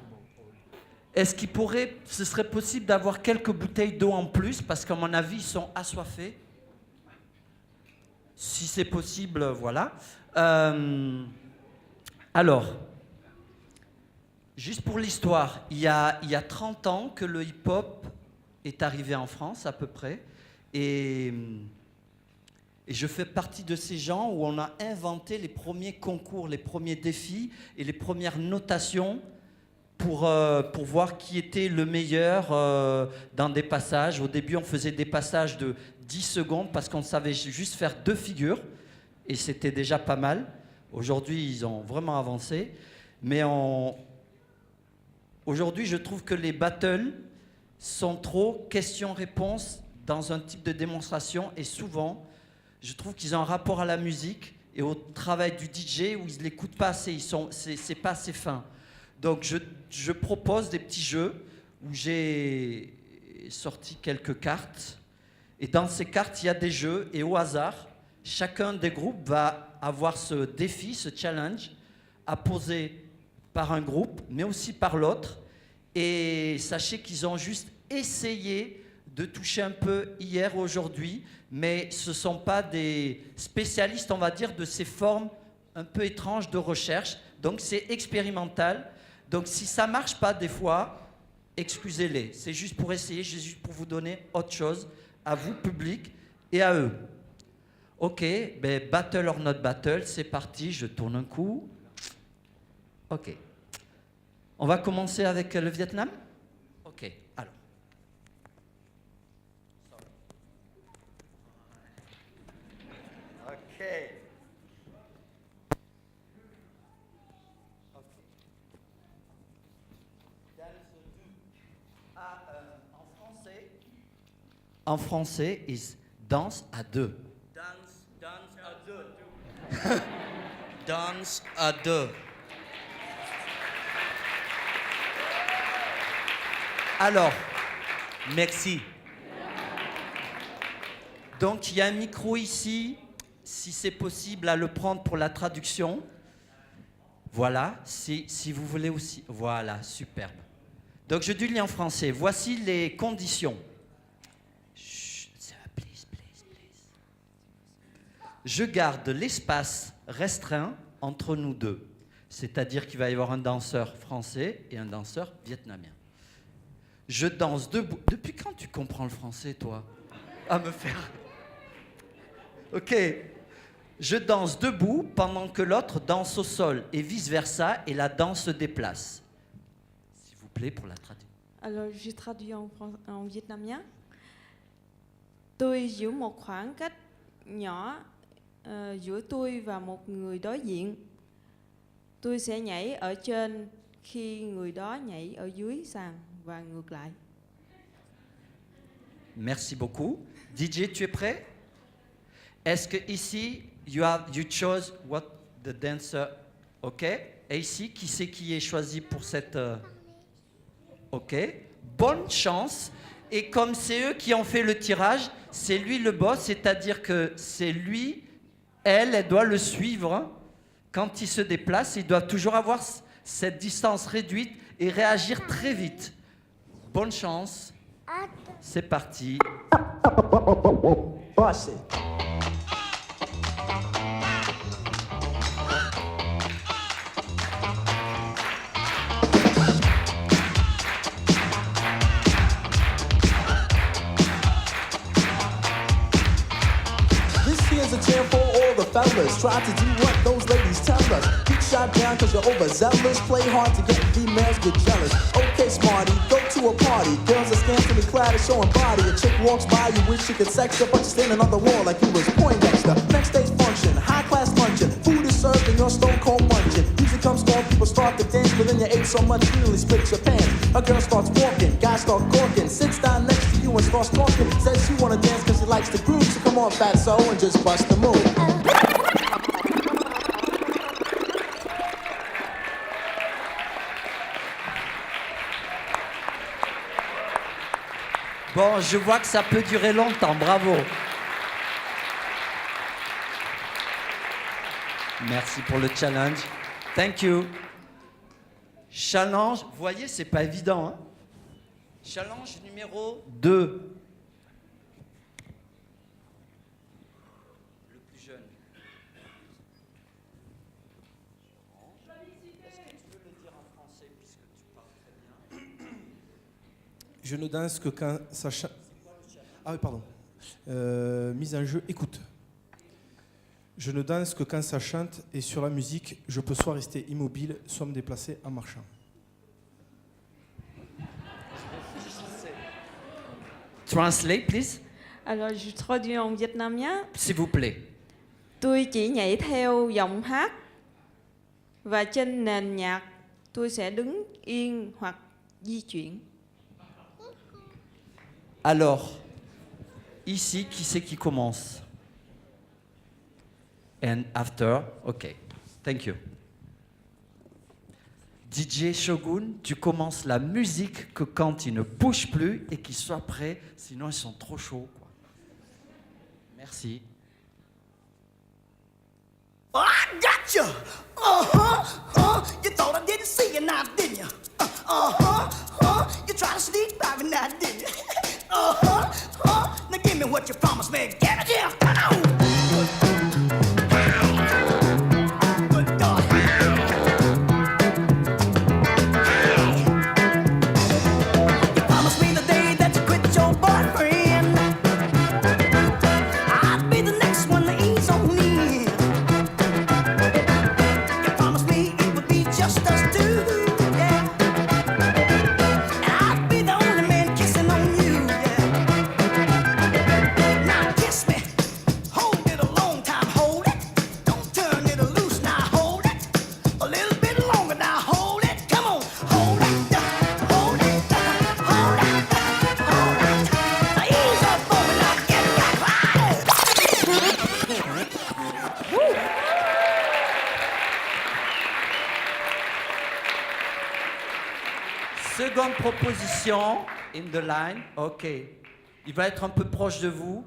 Est-ce ce serait possible d'avoir quelques bouteilles d'eau en plus? Parce qu'à mon avis, ils sont assoiffés. Si c'est possible, voilà. Alors, juste pour l'histoire, il y a 30 ans que le hip-hop est arrivé en France, à peu près. Et je fais partie de ces gens où on a inventé les premiers concours, les premiers défis et les premières notations pour voir qui était le meilleur dans des passages. Au début, on faisait des passages de 10 secondes parce qu'on savait juste faire 2 figures et c'était déjà pas mal. Aujourd'hui, ils ont vraiment avancé. Mais aujourd'hui, je trouve que les battles sont trop questions-réponses dans un type de démonstration et souvent, je trouve qu'ils ont un rapport à la musique et au travail du DJ où ils ne l'écoutent pas assez, c'est pas assez fin. Donc je propose des petits jeux où j'ai sorti quelques cartes et dans ces cartes il y a des jeux et au hasard chacun des groupes va avoir ce défi, ce challenge à poser par un groupe mais aussi par l'autre et sachez qu'ils ont juste essayé de toucher un peu hier, aujourd'hui, mais ce ne sont pas des spécialistes, on va dire, de ces formes un peu étranges de recherche. Donc c'est expérimental. Donc si ça ne marche pas des fois, excusez-les. C'est juste pour essayer, c'est juste pour vous donner autre chose, à vous, public, et à eux. Ok, ben battle or not battle, c'est parti, je tourne un coup. Ok. On va commencer avec le Vietnam? Ok, alors. En français, is danse à deux. Danse à deux. Danse à deux. Alors, merci. Donc il y a un micro ici, si c'est possible à le prendre pour la traduction. Voilà, si vous voulez aussi. Voilà, superbe. Donc je lis en français. Voici les conditions. Je garde l'espace restreint entre nous deux. C'est-à-dire qu'il va y avoir un danseur français et un danseur vietnamien. Je danse debout. Depuis quand tu comprends le français, toi? À me faire... Ok. Je danse debout pendant que l'autre danse au sol et vice-versa, et la danse se déplace. S'il vous plaît, pour la traduire. Alors, j'ai traduit en vietnamien. Tôi giữ một khoảng cách nhỏ giữa tôi và một người đối diện. Tôi sẽ nhảy ở trên khi người đó nhảy ở dưới sàn và ngược lại. Merci beaucoup. DJ, tu es prêt? Est-ce que ici, you chose what the dancer, ok? Et ici, qui c'est qui est choisi pour cette... Ok. Bonne chance. Et comme c'est eux qui ont fait le tirage, c'est lui le boss, c'est-à-dire que c'est lui, elle doit le suivre. Quand il se déplace, il doit toujours avoir cette distance réduite et réagir très vite. Bonne chance. C'est parti. Boss it. This here's a jam for all the fellas. Try to do what those ladies tell us. Get shot down cause you're overzealous. Play hard to get females, get jealous. Okay, smarty, go to a party. Girls are scantily clad and showing body. A chick walks by, you wish you could sex her, but you're standing on the wall like you was Poindexter. Next day's function, high class luncheon. Food is served and you're stone cold munching. Music comes on, people start to dance, but then you ate so much you nearly split your pants. A girl starts walking, guys start gawking. Sits down next to you and starts talking. Says she wanna dance cause she likes the groove. So come on, fatso, and just bust the move. Bon, je vois que ça peut durer longtemps, bravo. Merci pour le challenge. Thank you. Challenge, vous voyez, c'est pas évident. Hein? Challenge numéro 2. Le plus jeune. Est-ce que tu peux le dire en français puisque tu parles très bien? Je ne danse que quand ça chante. Ah oui, pardon. Mise en jeu, écoute. Je ne danse que quand ça chante et sur la musique, je peux soit rester immobile, soit me déplacer en marchant. Translate, please. Alors, je traduis en vietnamien. S'il vous plaît. Tôi chỉ nhảy theo giọng hát và trên nền nhạc tôi sẽ đứng yên hoặc di chuyển. Alors, ici, qui c'est qui commence? And after, ok. Thank you. DJ Shogun, tu commences la musique que quand ils ne bougent plus et qu'ils soient prêts, sinon ils sont trop chauds, quoi. Merci. Oh, I got you. You thought I didn't see you now, didn't you? You tried to sneak by me now, didn't you? Now give me what you promised me. Give it here. Come on. Good God. You promised me the day that you quit your boyfriend, I'd be the next one to ease on in. You promised me it would be just us two, yeah. And I'd be the only man kissing on you, yeah. Now kiss me, hold it a long time, hold it. Don't turn it loose, now hold it. A little bit longer, now hold it. Come on, hold it, hold it, hold it, hold it. Now ease up on me, now get back right. Seconde proposition, in the line, ok. Il va être un peu proche de vous.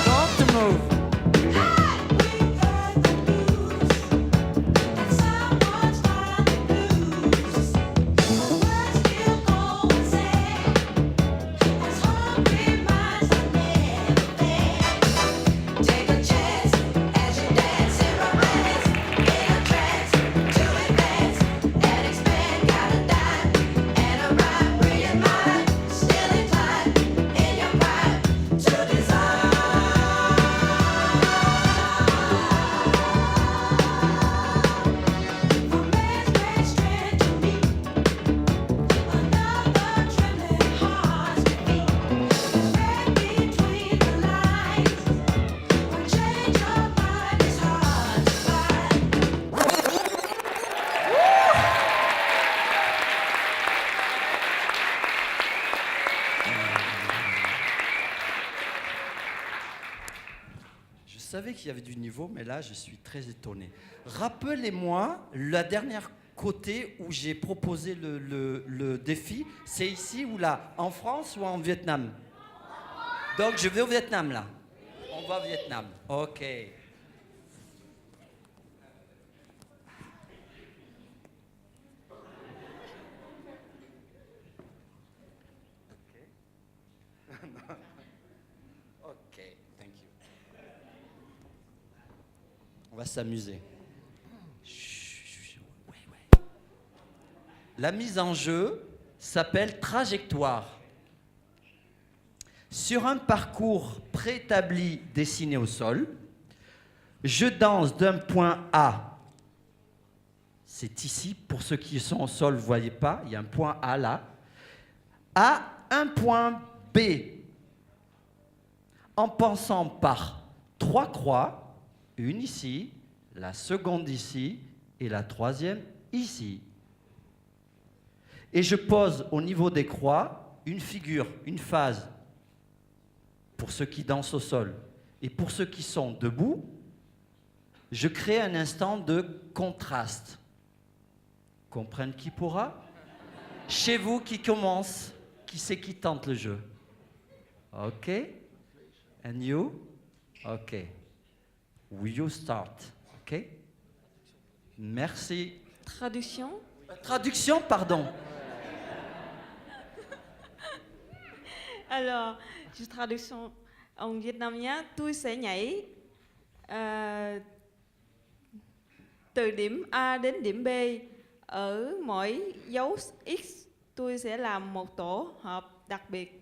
Don't move. Take a chance. savais qu'il y avait du niveau, mais là, je suis très étonné. Rappelez-moi, la dernière côté où j'ai proposé le défi, c'est ici ou là? En France ou en Vietnam? Donc, je vais au Vietnam, là. On va au Vietnam. OK. OK, thank you. On va s'amuser. La mise en jeu s'appelle trajectoire. Sur un parcours préétabli dessiné au sol, je danse d'un point A. C'est ici, pour ceux qui sont au sol, vous ne voyez pas, il y a un point A là. À un point B, en passant par 3 croix, une ici, la seconde ici et la troisième ici. Et je pose au niveau des croix une figure, une phase, pour ceux qui dansent au sol. Et pour ceux qui sont debout, je crée un instant de contraste. Comprendre qui pourra? Chez vous, qui commence? Qui c'est qui tente le jeu? OK? And you? OK. Will you start? OK? Merci. Traduction? Traduction, pardon. Alors, je traduction en Vietnam nhé. Tôi sẽ nhảy từ điểm A đến điểm B. Ở mỗi dấu X, tôi sẽ làm một tổ hợp đặc biệt.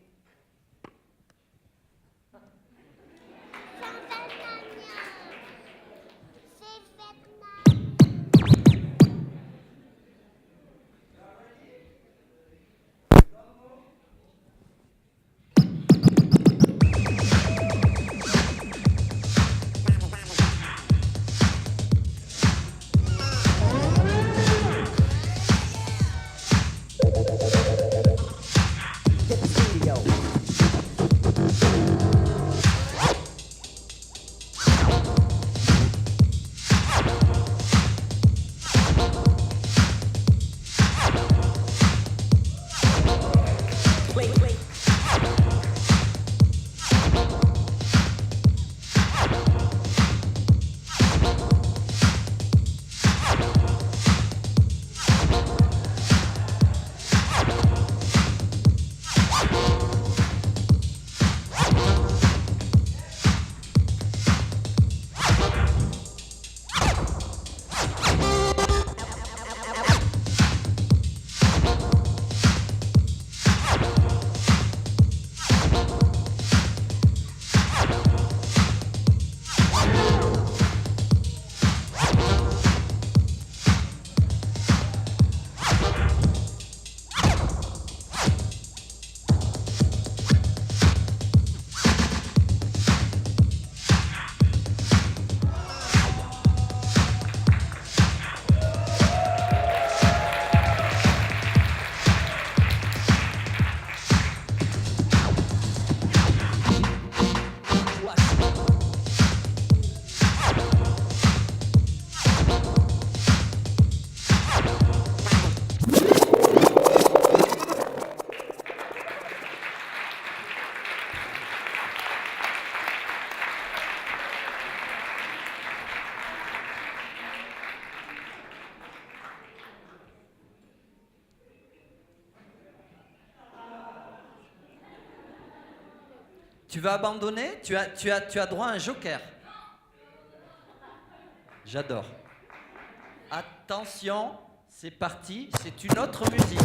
Tu vas abandonner? Tu as droit à un joker. J'adore. Attention, c'est parti, c'est une autre musique.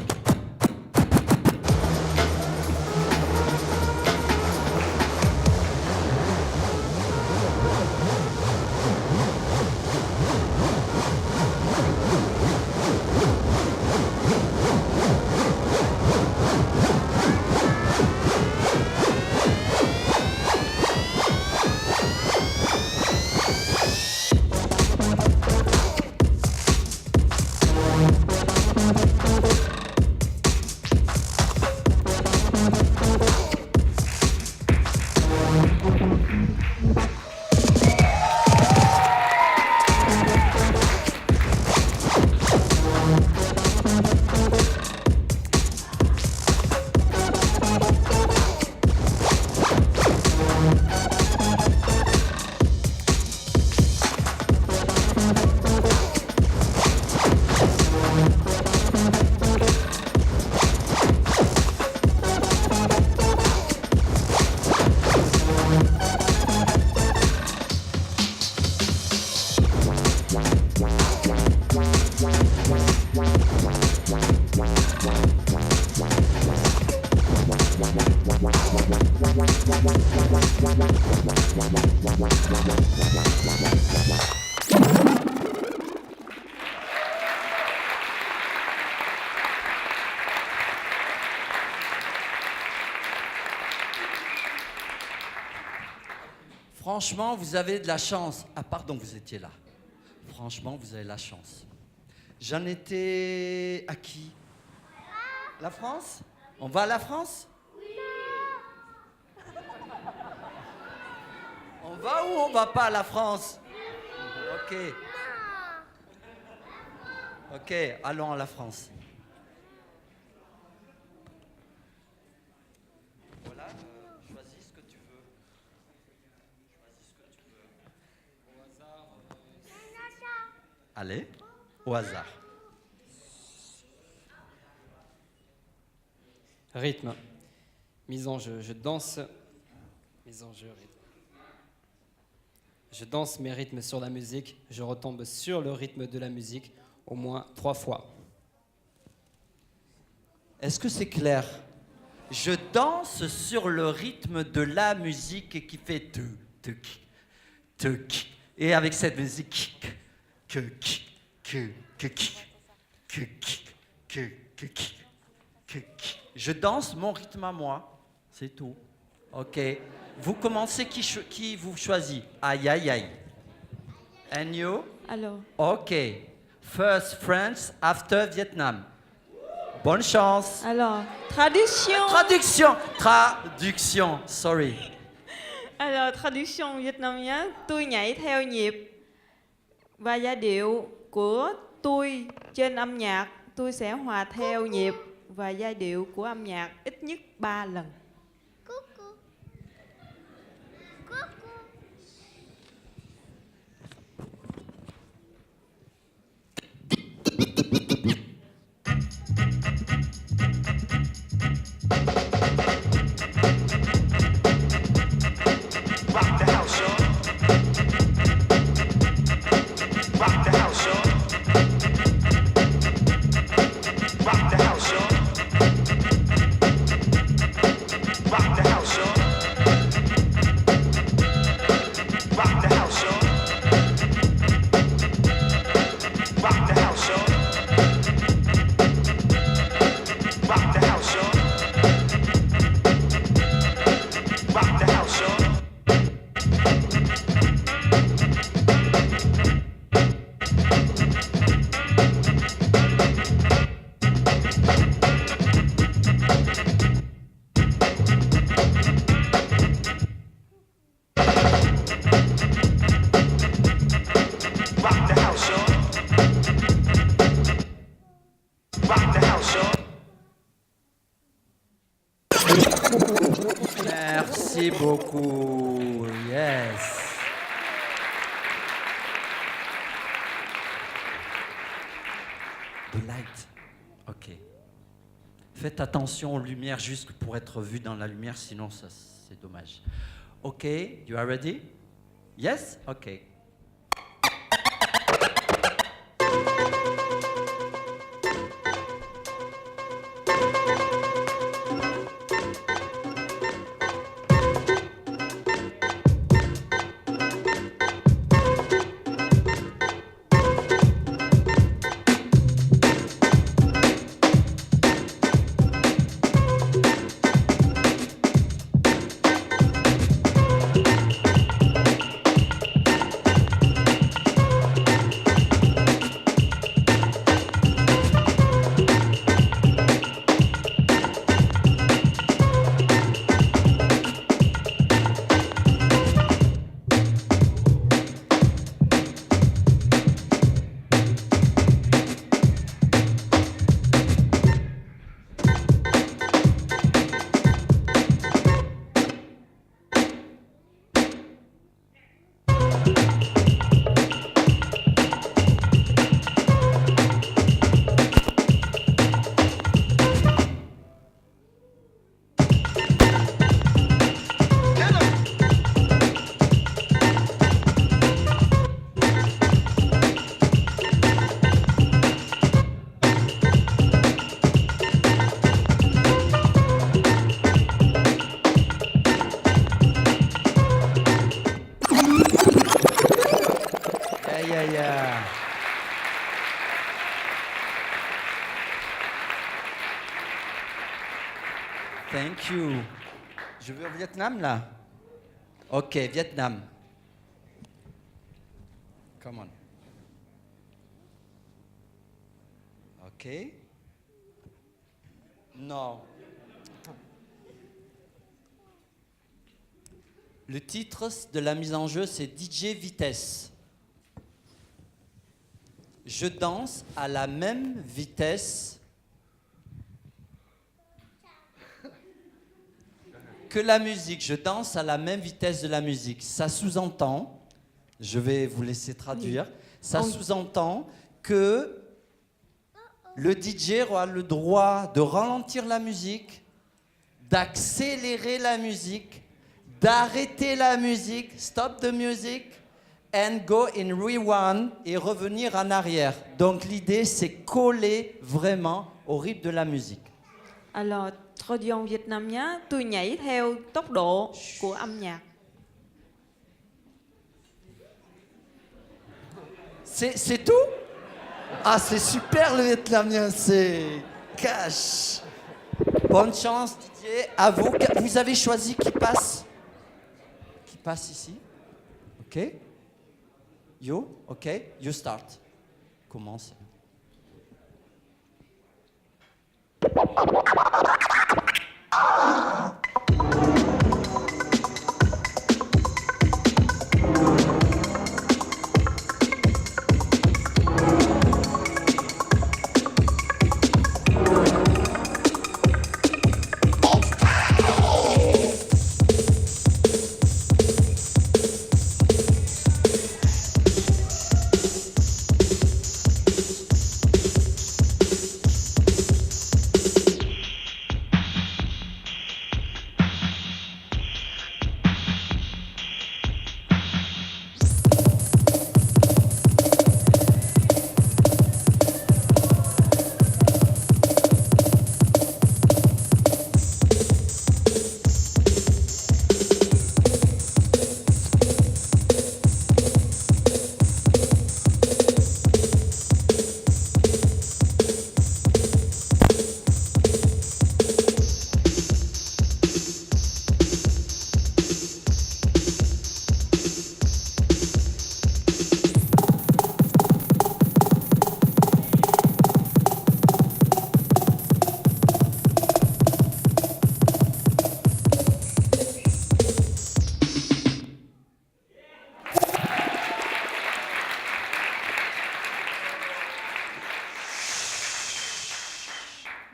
Franchement, vous avez de la chance. Ah, pardon, vous étiez là. Franchement, vous avez la chance. J'en étais à qui? La France? On va à la France? On va ou on va pas à la France? Ok. Ok, allons à la France. Voilà, choisis ce que tu veux. Choisis ce que tu veux. Au hasard. Allez, au hasard. Rythme. Mise en jeu. Je danse. Mise en jeu, rythme. Je danse mes rythmes sur la musique. Je retombe sur le rythme de la musique au moins 3 fois. Est-ce que c'est clair? Je danse sur le rythme de la musique qui fait tuc, tuc. Et avec cette musique, je danse mon rythme à moi. C'est tout. Ok. Vous commencez, qui vous choisit? Aïe, aïe, aïe. And you? Alors. Ok. First France, after Vietnam. Bonne chance. Alors, traduction. Traduction, sorry. Alors, traduction Việt Nam nhé. Tôi nhảy theo nhịp và giai điệu của tôi trên âm nhạc. Tôi sẽ hòa theo nhịp và giai điệu của âm nhạc ít nhất 3 lần. Merci beaucoup. Yes. The light. Ok. Faites attention aux lumières juste pour être vu dans la lumière, sinon ça c'est dommage. Ok, you are ready? Yes? Ok. yeah. Thank you. Je vais au Vietnam là. Ok, Vietnam. Come on. Ok. Non. Le titre de la mise en jeu, c'est DJ Vitesse. Je danse à la même vitesse que la musique. Je danse à la même vitesse de la musique. Ça sous-entend, je vais vous laisser traduire, ça sous-entend que le DJ aura le droit de ralentir la musique, d'accélérer la musique, d'arrêter la musique, stop the music, and go in rewind et revenir en arrière. Donc l'idée, c'est coller vraiment au rythme de la musique. Alors, traduction Việt Nam nhé. Tôi nhảy theo tốc độ của âm nhạc. C'est tout? Ah, c'est super le vietnamien, c'est cash. Bonne chance Didier, à vous. Vous avez choisi qui passe? Qui passe ici? Ok. You? Ok. You start. Commence.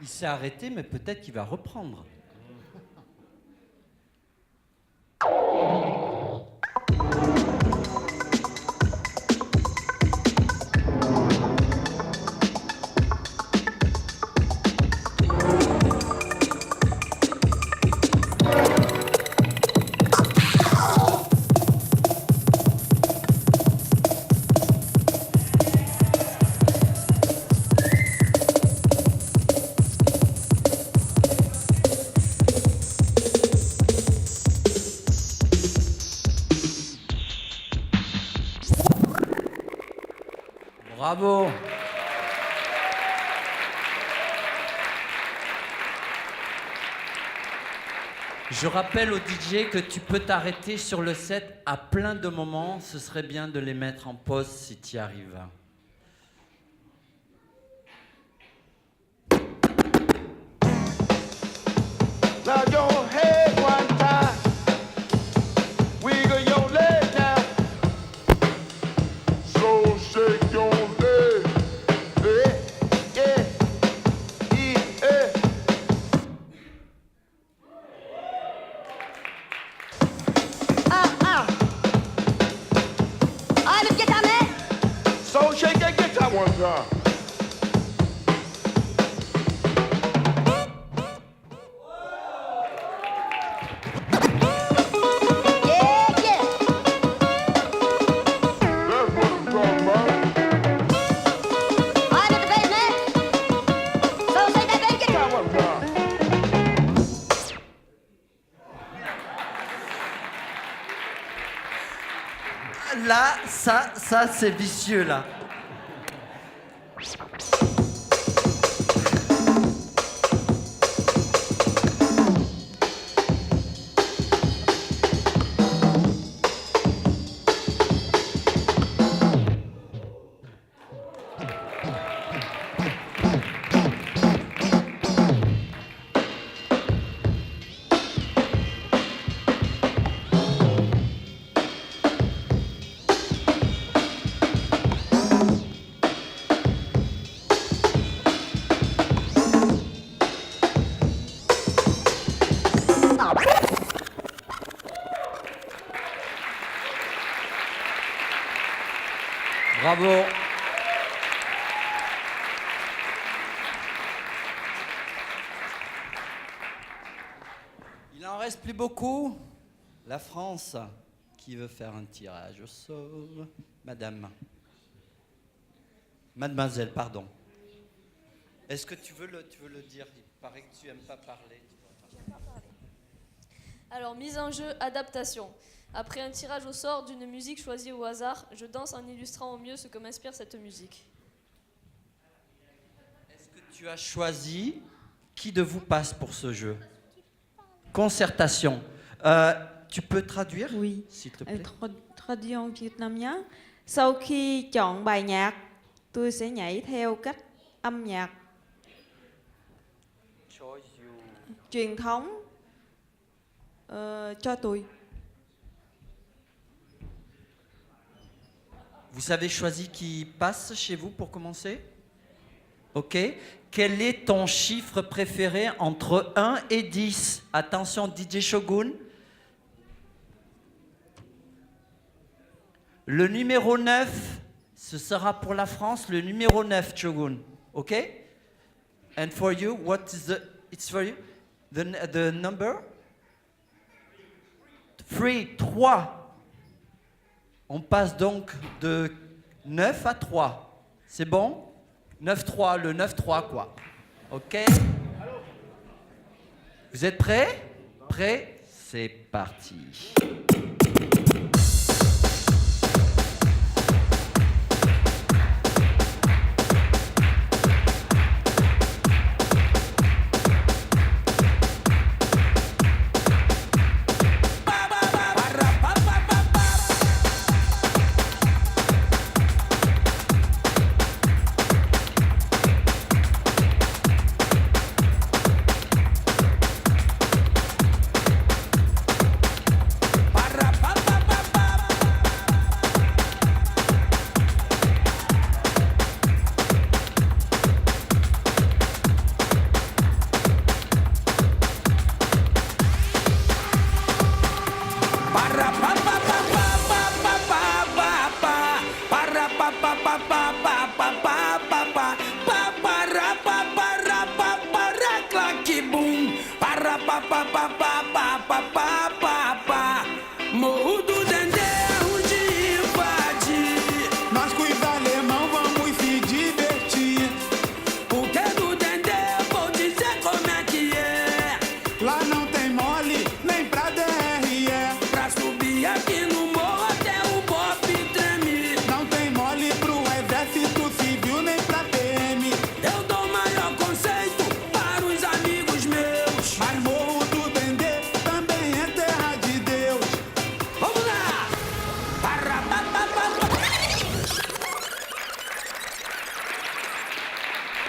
Il s'est arrêté, mais peut-être qu'il va reprendre. Bravo. Je rappelle au DJ que tu peux t'arrêter sur le set à plein de moments. Ce serait bien de les mettre en pause si tu y arrives. Now your head one time, wiggle your leg now. So shake your leg, yeah, yeah. Ah, le guitar man. So shake that guitar one time. Là, ça c'est vicieux là. Bravo. Il n'en reste plus beaucoup. La France, qui veut faire un tirage au sort? Madame. Mademoiselle, pardon. Est-ce que tu veux le dire? Il paraît que tu n'aimes pas parler. Alors, mise en jeu, adaptation. Après un tirage au sort d'une musique choisie au hasard, je danse en illustrant au mieux ce que m'inspire cette musique. Est-ce que tu as choisi qui de vous passe pour ce jeu? Concertation. Tu peux traduire? Oui. S'il te plaît. Traduit en Việt Nam nhé. Sau khi chọn bài nhạc, tôi sẽ nhảy theo cách âm nhạc truyền thống cho tôi. Vous avez choisi qui passe chez vous pour commencer? Ok. Quel est ton chiffre préféré entre 1 et 10? Attention, DJ Shogun. Le numéro 9, ce sera pour la France, le numéro 9, Shogun. Ok? And for you, what is it's for you? The number? 3. On passe donc de 9 à 3. C'est bon? 9-3, le 9-3 quoi. Ok? Vous êtes prêts? Prêts? C'est parti. Morro do Dendê é onde invadir. Nós com os alemão vamos se divertir. Porque do Dendê vou dizer como é que é. Lá não tem mole, nem pra DRE. Pra subir aqui no morro até o Bop treme. Não tem mole pro exército civil, nem pra PM. Eu dou maior conceito para os amigos meus. Mas Morro do Dendê também é terra de Deus. Vamos lá!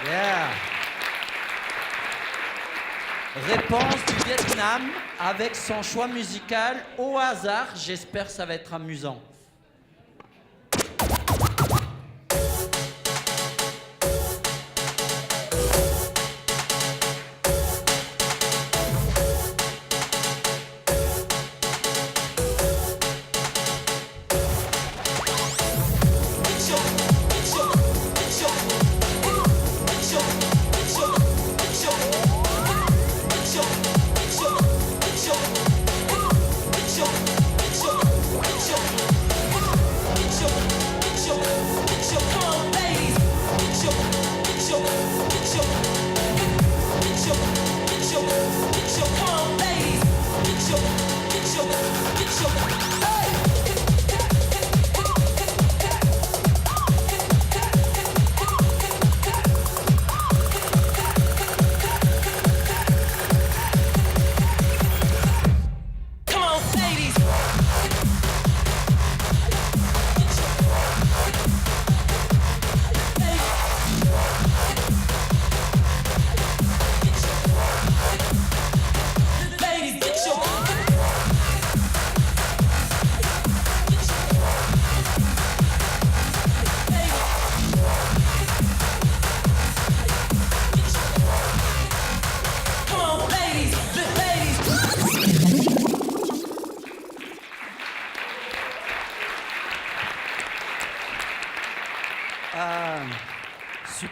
Yeah. Réponse du Vietnam avec son choix musical au hasard. J'espère que ça va être amusant.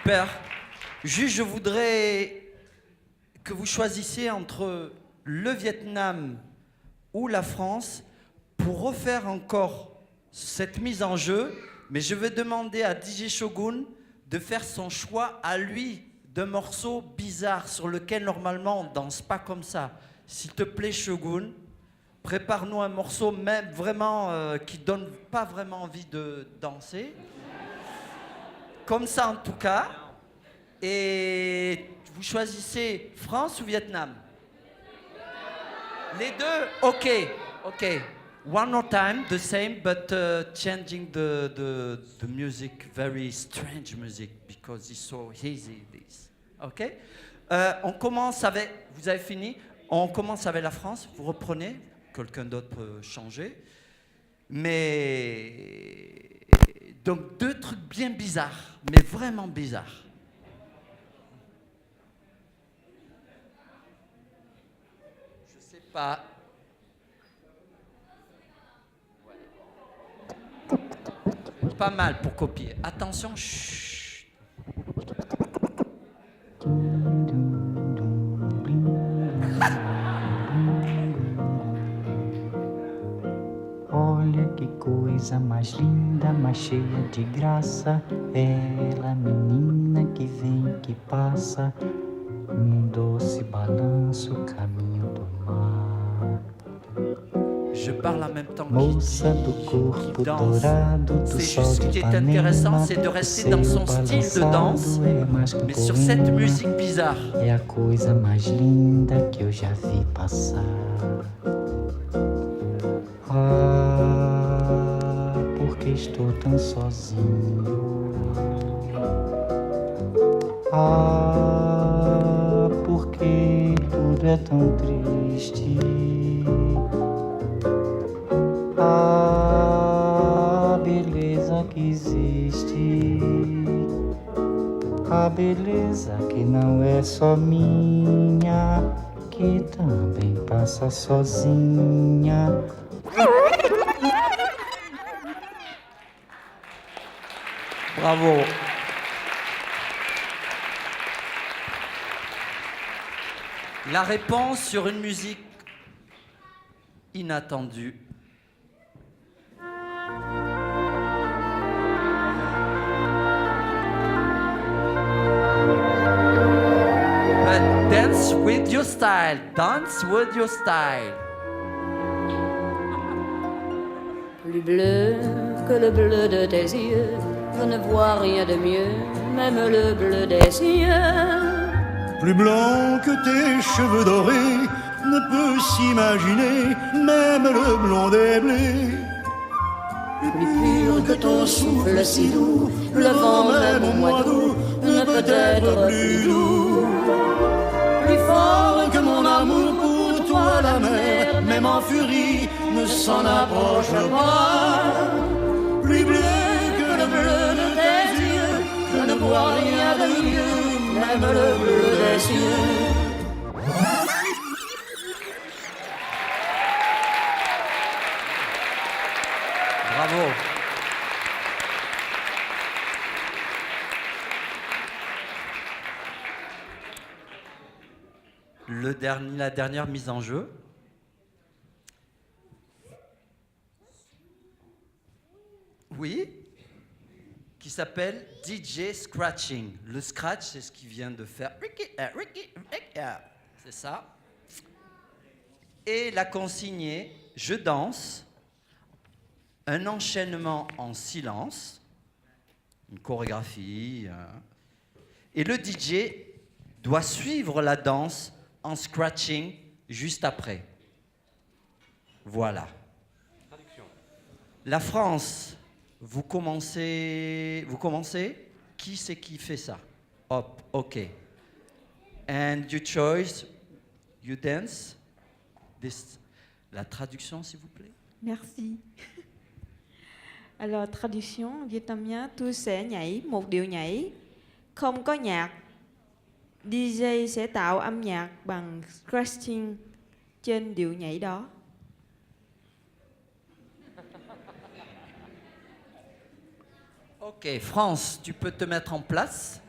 Super. Juste, je voudrais que vous choisissiez entre le Vietnam ou la France pour refaire encore cette mise en jeu. Mais je vais demander à DJ Shogun de faire son choix à lui d'un morceau bizarre sur lequel normalement on ne danse pas comme ça. S'il te plaît, Shogun, prépare-nous un morceau même vraiment qui donne pas vraiment envie de danser. Comme ça en tout cas. Et vous choisissez France ou Vietnam? Les deux? Ok, ok. One more time, the same, but changing the music, very strange music, because it's so easy, this. Ok? On commence avec, vous avez fini? On commence avec la France, vous reprenez, quelqu'un d'autre peut changer. Mais, donc deux trucs bien bizarres, mais vraiment bizarres. Je sais pas. Pas mal pour copier. Attention, chut. Olha que coisa mais linda, mais cheia de graça. Ela, menina que vem, que passa, num doce balanço, caminho do mar. Je parle en même temps Moça do corpo dourado do sol juste ce de qui est Ipanema, intéressant, c'est de rester dans son style de danse, mais sur cette musique bizarre. É a coisa mais linda que eu já vi passar. Ah, porque estou tão sozinho. Ah, porque tudo é tão triste. A beleza que existe, a beleza que não é só minha, que também passa sozinha. Bravo. La réponse sur une musique inattendue. But dance with your style. Dance with your style. Plus bleu que le bleu de tes yeux, je ne vois rien de mieux, même le bleu des cieux. Plus blanc que tes cheveux dorés, ne peut s'imaginer, même le blond des blés. Plus pur que ton souffle si doux, le vent même au mois d'août ne peut être plus doux. Plus fort que mon amour pour toi, la mer, même en furie, ne s'en approche pas. Plus bleu que le bleu de tes yeux, je ne vois rien de mieux, même le bleu des cieux. Bravo. La dernière mise en jeu. Oui, qui s'appelle DJ Scratching. Le scratch, c'est ce qu'il vient de faire. C'est ça. Et la consigne est, je danse, un enchaînement en silence, une chorégraphie, et le DJ doit suivre la danse en scratching juste après. Voilà. La France, vous commencez? Qui c'est qui fait ça? Hop, ok. And you choice, you dance. La traduction, s'il vous plaît. Merci. Alors, traduction vietnamien, tôi sẽ nhảy một điệu nhảy không có nhạc. DJ sẽ tạo âm nhạc bằng scratching trên điệu nhảy đó. Ok, France, tu peux te mettre en place.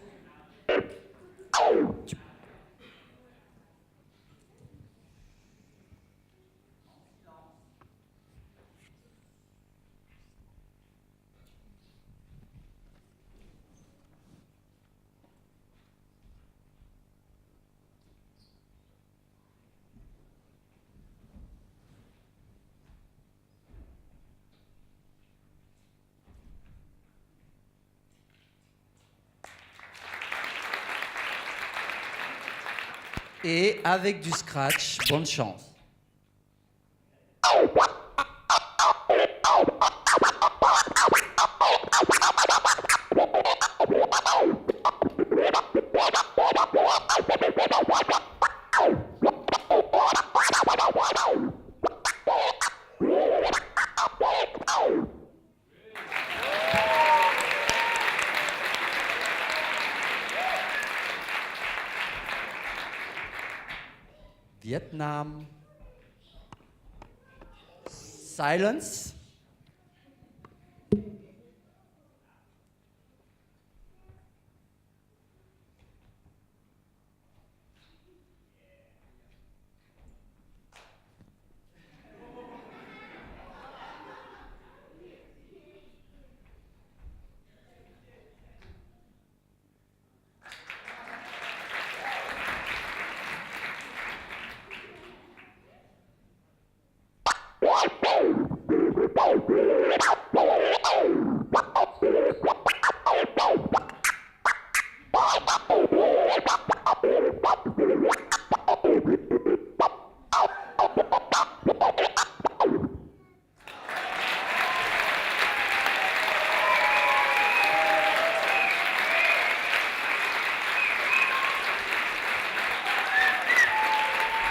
et avec du scratch. Bonne chance. Vietnam. Silence.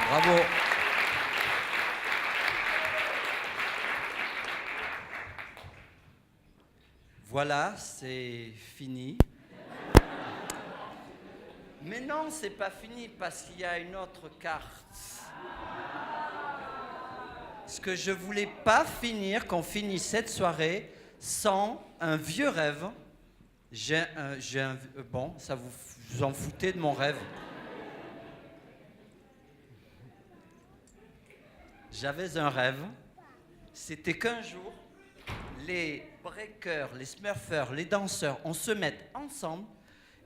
Bravo. Voilà, c'est fini. Mais non, c'est pas fini parce qu'il y a une autre carte. Parce que je voulais pas finir, qu'on finisse cette soirée sans un vieux rêve. Bon, ça vous en foutez de mon rêve. J'avais un rêve, c'était qu'un jour, les breakers, les smurfers, les danseurs, on se mette ensemble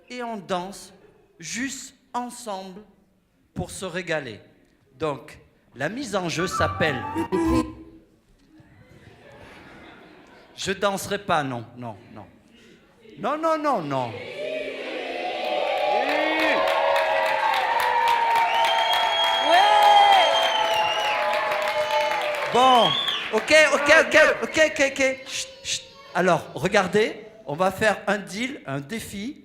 et on danse juste ensemble pour se régaler. Donc, la mise en jeu s'appelle... Je danserai pas, non, non, non. Non, non, non, non. Bon, ok. Chut, chut. Alors, regardez, on va faire un deal, un défi.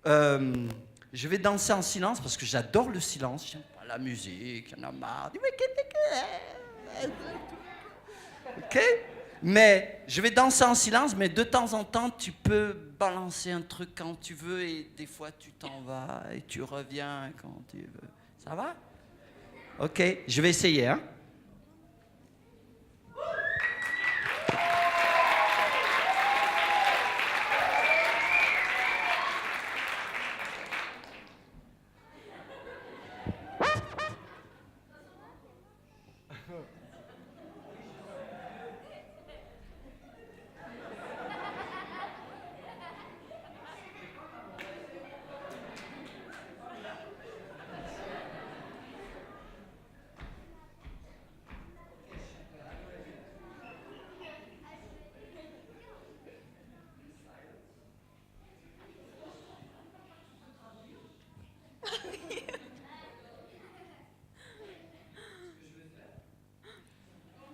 Je vais danser en silence parce que j'adore le silence. J'aime pas la musique, j'en ai marre. Ok? Mais je vais danser en silence, mais de temps en temps, tu peux balancer un truc quand tu veux et des fois, tu t'en vas et tu reviens quand tu veux. Ça va? Ok, je vais essayer, hein?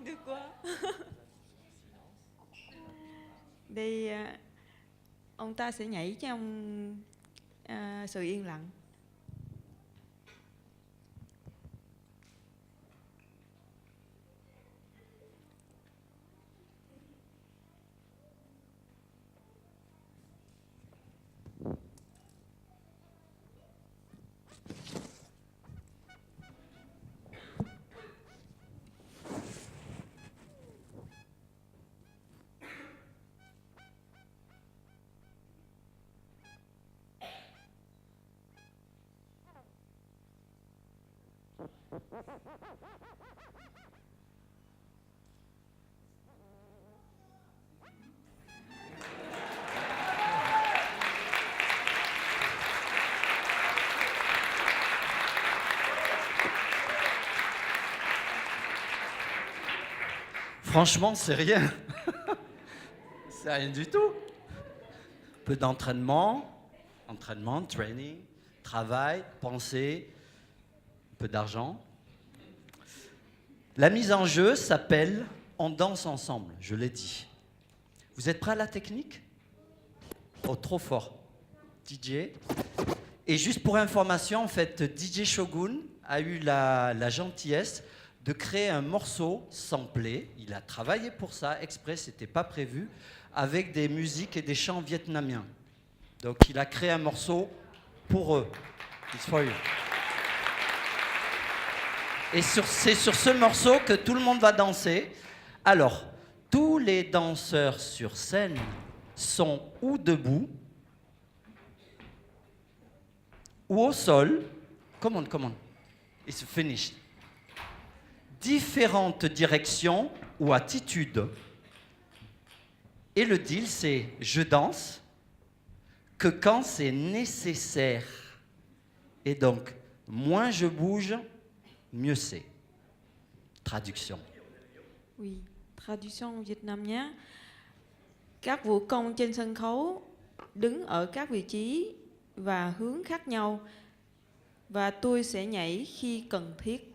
De quoi? Đi, ông ta sẽ nhảy trong sự yên lặng. Franchement, c'est rien. C'est rien du tout. Peu d'entraînement, training, travail, pensée. peu d'argent. La mise en jeu s'appelle « On danse ensemble », je l'ai dit. Vous êtes prêts à la technique? Oh, trop fort. DJ. Et juste pour information, en fait, DJ Shogun a eu la gentillesse de créer un morceau samplé. Il a travaillé pour ça, exprès, c'était pas prévu, avec des musiques et des chants vietnamiens. Donc il a créé un morceau pour eux. It's for you. Et c'est sur ce morceau que tout le monde va danser. Alors, tous les danseurs sur scène sont ou debout, ou au sol. Come on. It's finished. Différentes directions ou attitudes. Et le deal, c'est je danse que quand c'est nécessaire. Et donc, moins je bouge, mieux c'est. Traduction. Oui, traduction Việt Nam nhé. Các vũ công trên sân khấu đứng ở các vị trí và hướng khác nhau và tôi sẽ nhảy khi cần thiết.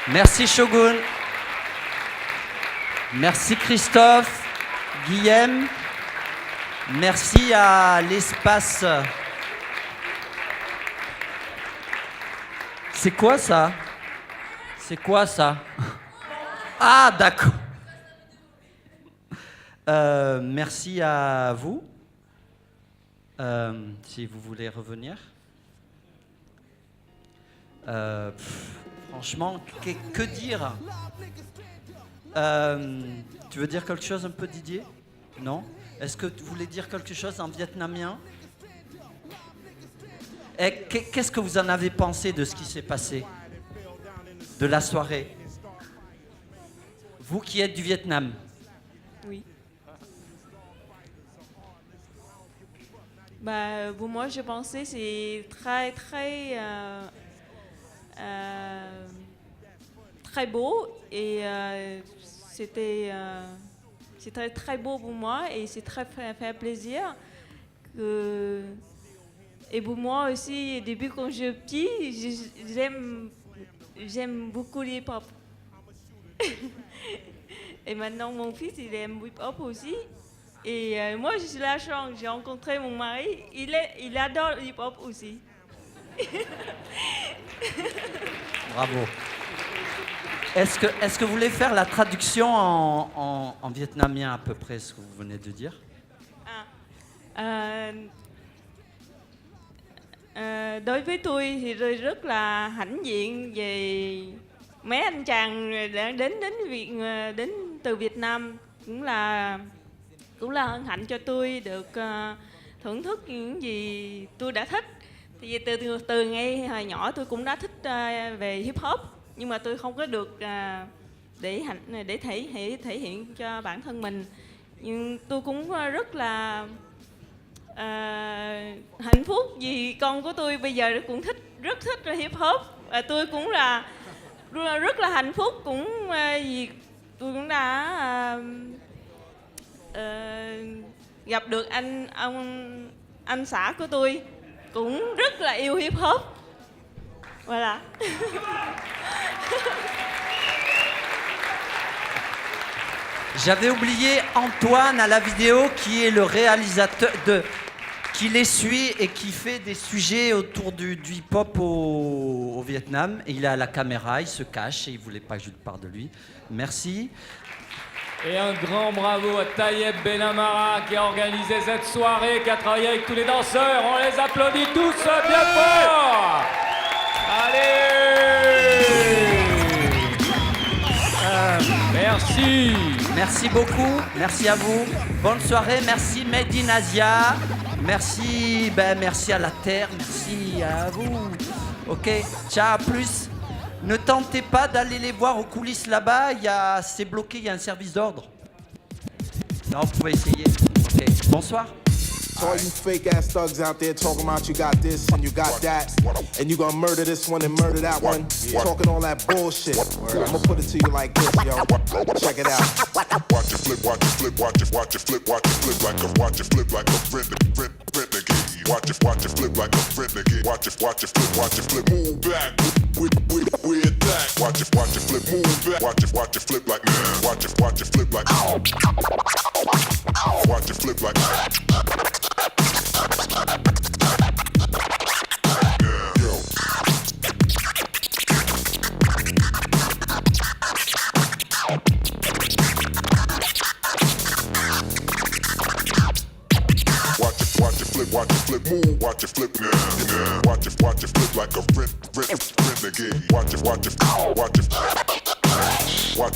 Merci Shogun. Merci Christophe, Guillaume. Merci à l'espace. C'est quoi ça? C'est quoi ça? Ah, d'accord. Merci à vous. Si vous voulez revenir. Franchement, que dire? Tu veux dire quelque chose un peu, Didier? Non? Est-ce que tu voulais dire quelque chose en vietnamien? Qu'est-ce que vous en avez pensé de ce qui s'est passé? De la soirée? Vous qui êtes du Vietnam? Oui. Pour moi, je pensais que c'est très beau et c'était très beau pour moi et c'est très fait plaisir. Et pour moi aussi, depuis quand je suis petit, j'aime beaucoup le hip-hop. Et maintenant, mon fils, il aime hip-hop aussi. Et moi, je suis la chance, j'ai rencontré mon mari, il adore le hip-hop aussi. Bravo. Est-ce que vous voulez faire la traduction en vietnamien à peu près, ce que vous venez de dire? Đối với tôi thì tôi rất là hãnh diện về mấy anh chàng đã đến từ Việt Nam, cũng là hân hạnh cho tôi được thưởng thức những gì tôi đã thích. Thì từ ngay hồi nhỏ tôi cũng đã thích về hip hop, nhưng mà tôi không có được để thể hiện cho bản thân mình. Nhưng tôi cũng rất là hạnh phúc vì con của tôi bây giờ cũng rất thích hip hop. Và tôi cũng là rất là hạnh phúc cũng vì tôi cũng đã gặp được anh xã của tôi cũng rất là yêu hip hop. Voilà. J'avais oublié Antoine à la vidéo, qui est le réalisateur qui les suit et qui fait des sujets autour du hip-hop au Vietnam. Et il est à la caméra, il se cache et il ne voulait pas que je parle de lui. Merci. Et un grand bravo à Tayeb Benamara qui a organisé cette soirée, qui a travaillé avec tous les danseurs. On les applaudit tous bien fort. Allez. Merci. Merci beaucoup. Merci à vous. Bonne soirée. Merci Made in Asia. Merci, merci à la Terre. Merci à vous. Ok. Ciao, à plus. Ne tentez pas d'aller les voir aux coulisses là-bas, c'est bloqué, il y a un service d'ordre. Non, vous pouvez essayer. Ok, bonsoir. So all you fake ass thugs out there talking about you got this and you got that, and you gonna murder this one and murder that one, talking all that bullshit. I'ma put it to you like this, yo. Check it out. Watch it flip, watch it flip, watch it flip, watch it flip like a renegade. Watch it flip like a renegade. Watch it flip, move back. We attack. Watch it flip, move back. Watch it flip like watch it flip like watch it flip like Watch it flip, move, watch it flip, watch it flip like a renegade. Watch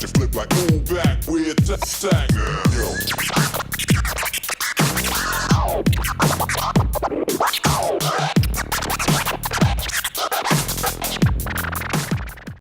it flip like move back, we attack, yo.